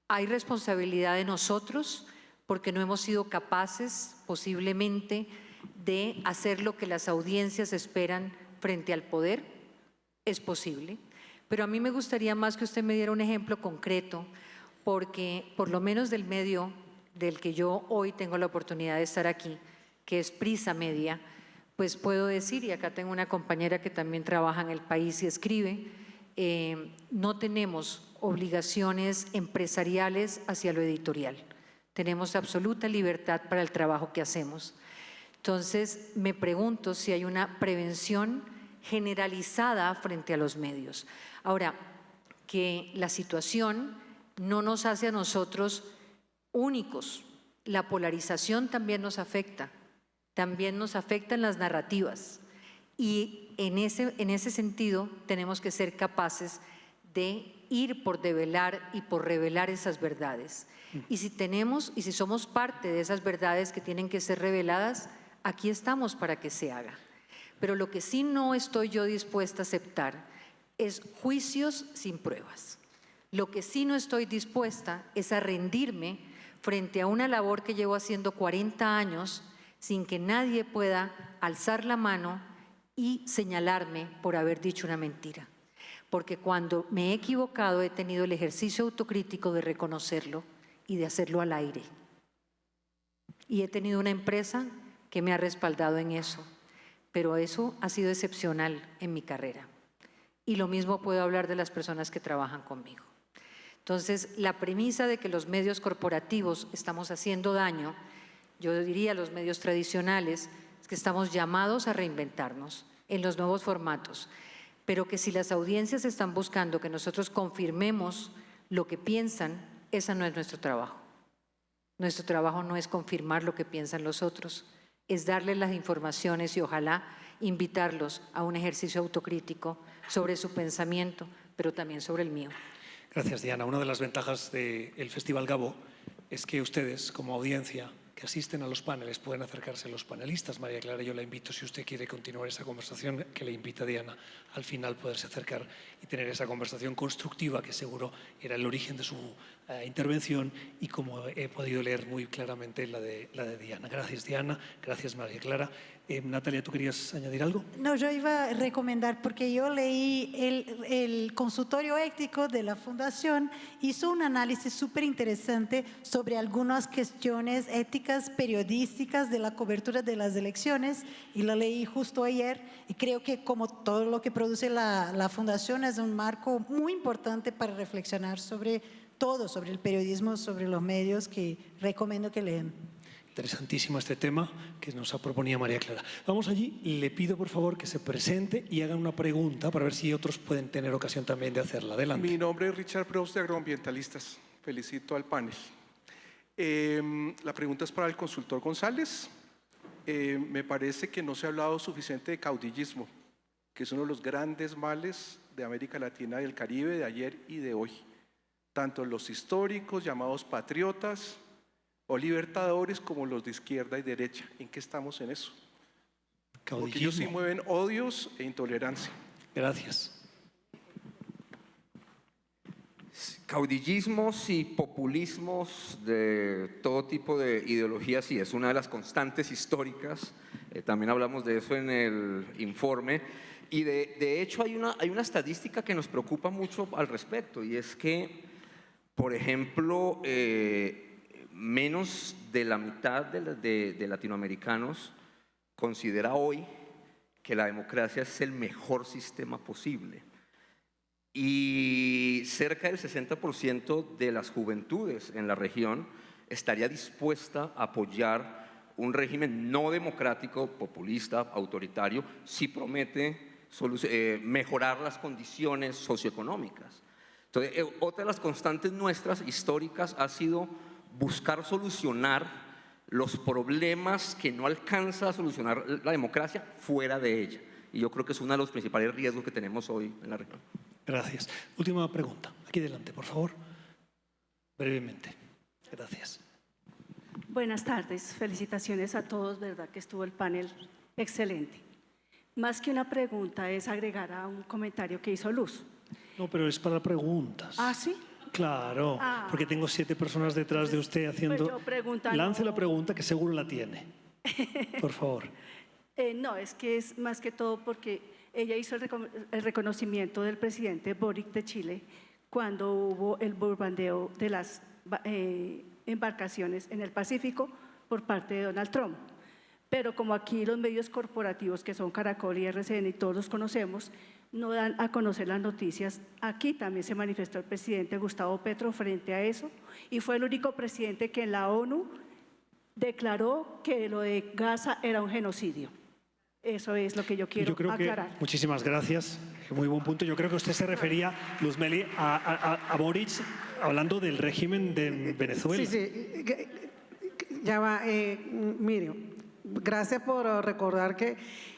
¿Hay responsabilidad de nosotros porque no hemos sido capaces posiblemente de hacer lo que las audiencias esperan frente al poder? Es posible. Pero a mí me gustaría más que usted me diera un ejemplo concreto, porque por lo menos del medio del que yo hoy tengo la oportunidad de estar aquí, que es Prisa Media, pues puedo decir, y acá tengo una compañera que también trabaja en El País y escribe, no tenemos obligaciones empresariales hacia lo editorial. Tenemos absoluta libertad para el trabajo que hacemos. Entonces, me pregunto si hay una prevención generalizada frente a los medios. Ahora, que la situación no nos hace a nosotros únicos. La polarización también nos afectan las narrativas. Y en ese sentido tenemos que ser capaces de ir por develar y por revelar esas verdades. Y si somos parte de esas verdades que tienen que ser reveladas, aquí estamos para que se haga. Pero lo que sí no estoy yo dispuesta a aceptar es juicios sin pruebas. Lo que sí no estoy dispuesta es a rendirme frente a una labor que llevo haciendo 40 años sin que nadie pueda alzar la mano y señalarme por haber dicho una mentira. Porque cuando me he equivocado he tenido el ejercicio autocrítico de reconocerlo y de hacerlo al aire. Y he tenido una empresa que me ha respaldado en eso, pero eso ha sido excepcional en mi carrera. Y lo mismo puedo hablar de las personas que trabajan conmigo. Entonces, la premisa de que los medios corporativos estamos haciendo daño, yo diría los medios tradicionales, es que estamos llamados a reinventarnos en los nuevos formatos, pero que si las audiencias están buscando que nosotros confirmemos lo que piensan, ese no es nuestro trabajo. Nuestro trabajo no es confirmar lo que piensan los otros, es darles las informaciones y ojalá invitarlos a un ejercicio autocrítico sobre su pensamiento, pero también sobre el mío. Gracias, Diana. Una de las ventajas del Festival Gabo es que ustedes, como audiencia que asisten a los paneles, pueden acercarse a los panelistas. María Clara, yo la invito, si usted quiere continuar esa conversación, que le invita a Diana al final poderse acercar y tener esa conversación constructiva, que seguro era el origen de su intervención y como he podido leer muy claramente la de Diana. Gracias, Diana. Gracias, María Clara. Natalia, ¿tú querías añadir algo? No, yo iba a recomendar, porque yo leí el consultorio ético de la Fundación, hizo un análisis súper interesante sobre algunas cuestiones éticas periodísticas de la cobertura de las elecciones, y lo leí justo ayer, y creo que como todo lo que produce la Fundación es un marco muy importante para reflexionar sobre todo, sobre el periodismo, sobre los medios, que recomiendo que lean. Interesantísimo este tema que nos proponía María Clara. Vamos allí, le pido por favor que se presente y hagan una pregunta para ver si otros pueden tener ocasión también de hacerla. Adelante. Mi nombre es Richard Proust, de Agroambientalistas. Felicito al panel. La pregunta es para el consultor González. Me parece que no se ha hablado suficiente de caudillismo, que es uno de los grandes males de América Latina y del Caribe de ayer y de hoy. Tanto los históricos, llamados patriotas, o libertadores, como los de izquierda y derecha. ¿En qué estamos en eso? Porque ellos sí mueven odios e intolerancia. Gracias. Caudillismos y populismos de todo tipo de ideologías, sí, es una de las constantes históricas. También hablamos de eso en el informe. Y de hecho hay una estadística que nos preocupa mucho al respecto, y es que, por ejemplo, menos de la mitad de latinoamericanos considera hoy que la democracia es el mejor sistema posible. Y cerca del 60% de las juventudes en la región estaría dispuesta a apoyar un régimen no democrático, populista, autoritario, si promete mejorar las condiciones socioeconómicas. Entonces, otra de las constantes nuestras históricas ha sido buscar solucionar los problemas que no alcanza a solucionar la democracia fuera de ella. Y yo creo que es uno de los principales riesgos que tenemos hoy en la región. Gracias. Última pregunta. Aquí delante, por favor. Brevemente. Gracias. Buenas tardes. Felicitaciones a todos, verdad que estuvo el panel excelente. Más que una pregunta es agregar a un comentario que hizo Luz. No, pero es para preguntas. ¿Ah, sí? Claro, porque tengo 7 personas detrás de usted haciendo... Pues yo pregunta, Lance no. la pregunta que seguro la tiene. Por favor. No, es que es más que todo porque ella hizo el reconocimiento del presidente Boric de Chile cuando hubo el bombardeo de las embarcaciones en el Pacífico por parte de Donald Trump. Pero como aquí los medios corporativos que son Caracol y RCN y todos los conocemos, no dan a conocer las noticias. Aquí también se manifestó el presidente Gustavo Petro frente a eso y fue el único presidente que en la ONU declaró que lo de Gaza era un genocidio. Eso es lo que yo quiero aclarar. Muchísimas gracias. Muy buen punto. Yo creo que usted se refería, Luzmeli, a Boric hablando del régimen de Venezuela. Sí. Ya va. Mire, gracias por recordar que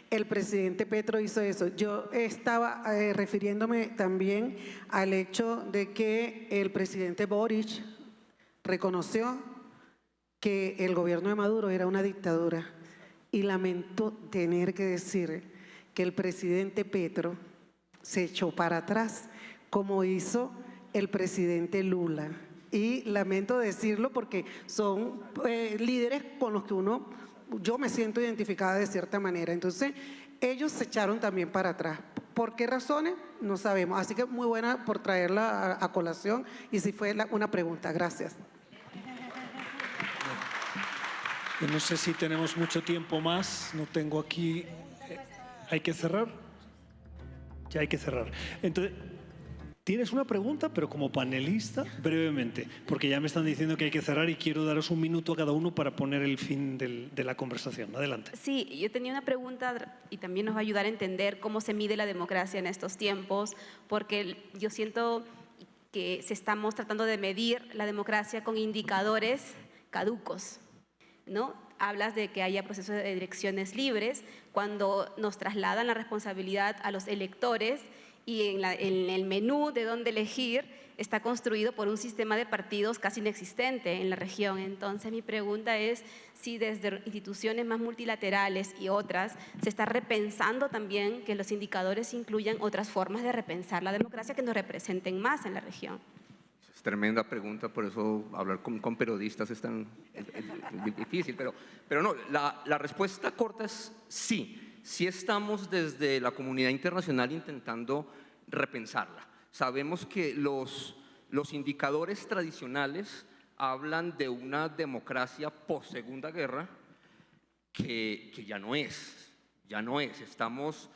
el presidente Petro hizo eso. Yo estaba refiriéndome también al hecho de que el presidente Boric reconoció que el gobierno de Maduro era una dictadura y lamento tener que decir que el presidente Petro se echó para atrás como hizo el presidente Lula. Y lamento decirlo porque son líderes con los que yo me siento identificada de cierta manera. Entonces, ellos se echaron también para atrás. ¿Por qué razones? No sabemos. Así que muy buena por traerla a colación y si fue una pregunta. Gracias. Yo no sé si tenemos mucho tiempo más. No tengo aquí... ¿Hay que cerrar? Ya hay que cerrar. Entonces... ¿Tienes una pregunta, pero como panelista, brevemente? Porque ya me están diciendo que hay que cerrar y quiero daros un minuto a cada uno para poner el fin de la conversación. Adelante. Sí, yo tenía una pregunta y también nos va a ayudar a entender cómo se mide la democracia en estos tiempos, porque yo siento que estamos tratando de medir la democracia con indicadores caducos, ¿no? Hablas de que haya procesos de elecciones libres, cuando nos trasladan la responsabilidad a los electores y en el menú de dónde elegir está construido por un sistema de partidos casi inexistente en la región. Entonces mi pregunta es si desde instituciones más multilaterales y otras se está repensando también que los indicadores incluyan otras formas de repensar la democracia que nos representen más en la región. Es tremenda pregunta, por eso hablar con periodistas es tan difícil, pero no, la respuesta corta es sí. Sí estamos desde la comunidad internacional intentando repensarla. Sabemos que los indicadores tradicionales hablan de una democracia post-Segunda Guerra que ya no es. Estamos,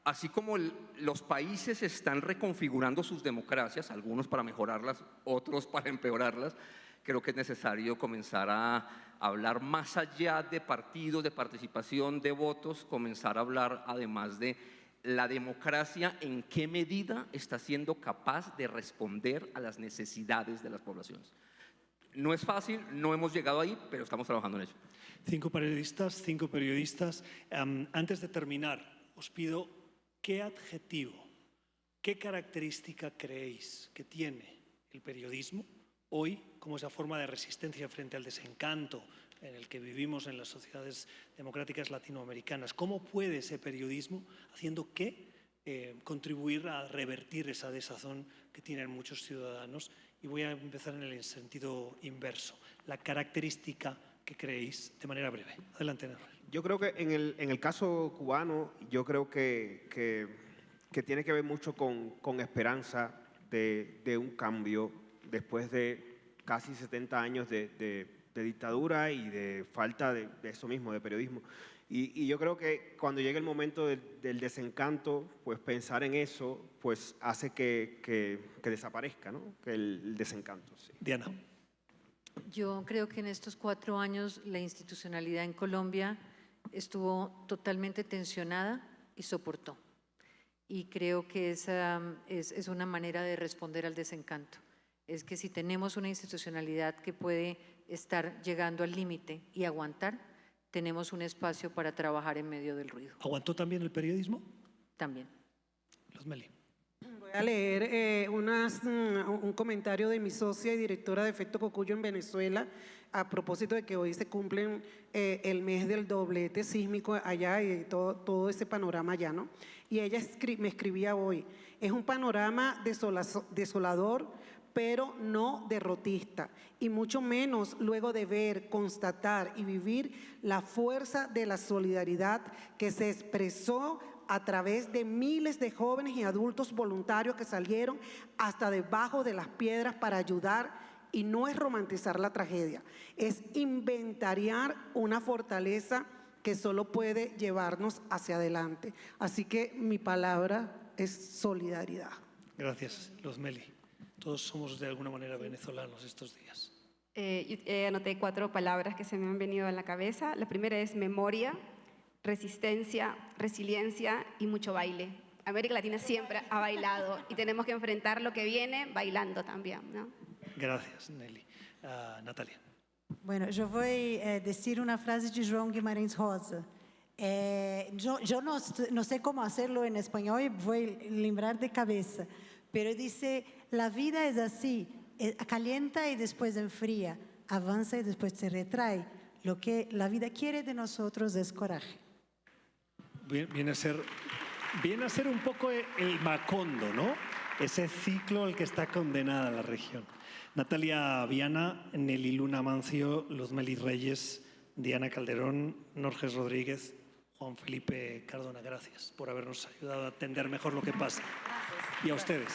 así como los países están reconfigurando sus democracias, algunos para mejorarlas, otros para empeorarlas, creo que es necesario comenzar a hablar más allá de partidos, de participación, de votos, comenzar a hablar además de la democracia, en qué medida está siendo capaz de responder a las necesidades de las poblaciones. No es fácil, no hemos llegado ahí, pero estamos trabajando en ello. 5 periodistas. Antes de terminar, os pido qué adjetivo, qué característica creéis que tiene el periodismo hoy como esa forma de resistencia frente al desencanto en el que vivimos en las sociedades democráticas latinoamericanas. ¿Cómo puede ese periodismo, haciendo qué, contribuir a revertir esa desazón que tienen muchos ciudadanos? Y voy a empezar en el sentido inverso. La característica que creéis, de manera breve. Adelante, Néstor. Yo creo que en el caso cubano, yo creo que tiene que ver mucho con esperanza de un cambio después de casi 70 años de dictadura y de falta de eso mismo, de periodismo. Y yo creo que cuando llega el momento del desencanto, pues pensar en eso pues hace que desaparezca, ¿no? Que el desencanto. Sí. Diana. Yo creo que en estos 4 años la institucionalidad en Colombia estuvo totalmente tensionada y soportó. Y creo que esa es una manera de responder al desencanto. es que si tenemos una institucionalidad que puede estar llegando al límite y aguantar, tenemos un espacio para trabajar en medio del ruido. ¿Aguantó también el periodismo? También. Luzmeli. Voy a leer un comentario de mi socia y directora de Efecto Cocuyo en Venezuela a propósito de que hoy se cumplen el mes del doblete sísmico allá y todo ese panorama allá, ¿no? Y ella me escribía hoy, es un panorama desolador, pero no derrotista, y mucho menos luego de ver, constatar y vivir la fuerza de la solidaridad que se expresó a través de miles de jóvenes y adultos voluntarios que salieron hasta debajo de las piedras para ayudar. Y no es romantizar la tragedia, es inventariar una fortaleza que solo puede llevarnos hacia adelante. Así que mi palabra es solidaridad. Gracias, Luzmeli. Todos somos de alguna manera venezolanos estos días. Anoté 4 palabras que se me han venido a la cabeza. La primera es memoria, resistencia, resiliencia y mucho baile. América Latina siempre ha bailado y tenemos que enfrentar lo que viene bailando también, ¿no? Gracias, Nelly. Natalia. Bueno, yo voy a decir una frase de João Guimarães Rosa. Yo no sé cómo hacerlo en español y voy a lembrar de cabeza, pero dice, la vida es así, calienta y después enfría, avanza y después se retrae. Lo que la vida quiere de nosotros es coraje. Viene a ser un poco el Macondo, ¿no? Ese ciclo al que está condenada la región. Natalia Viana, Nelly Luna Mancio, Luzmeli Reyes, Diana Calderón, Norges Rodríguez, Juan Felipe Cardona, gracias por habernos ayudado a entender mejor lo que pasa. Y a ustedes.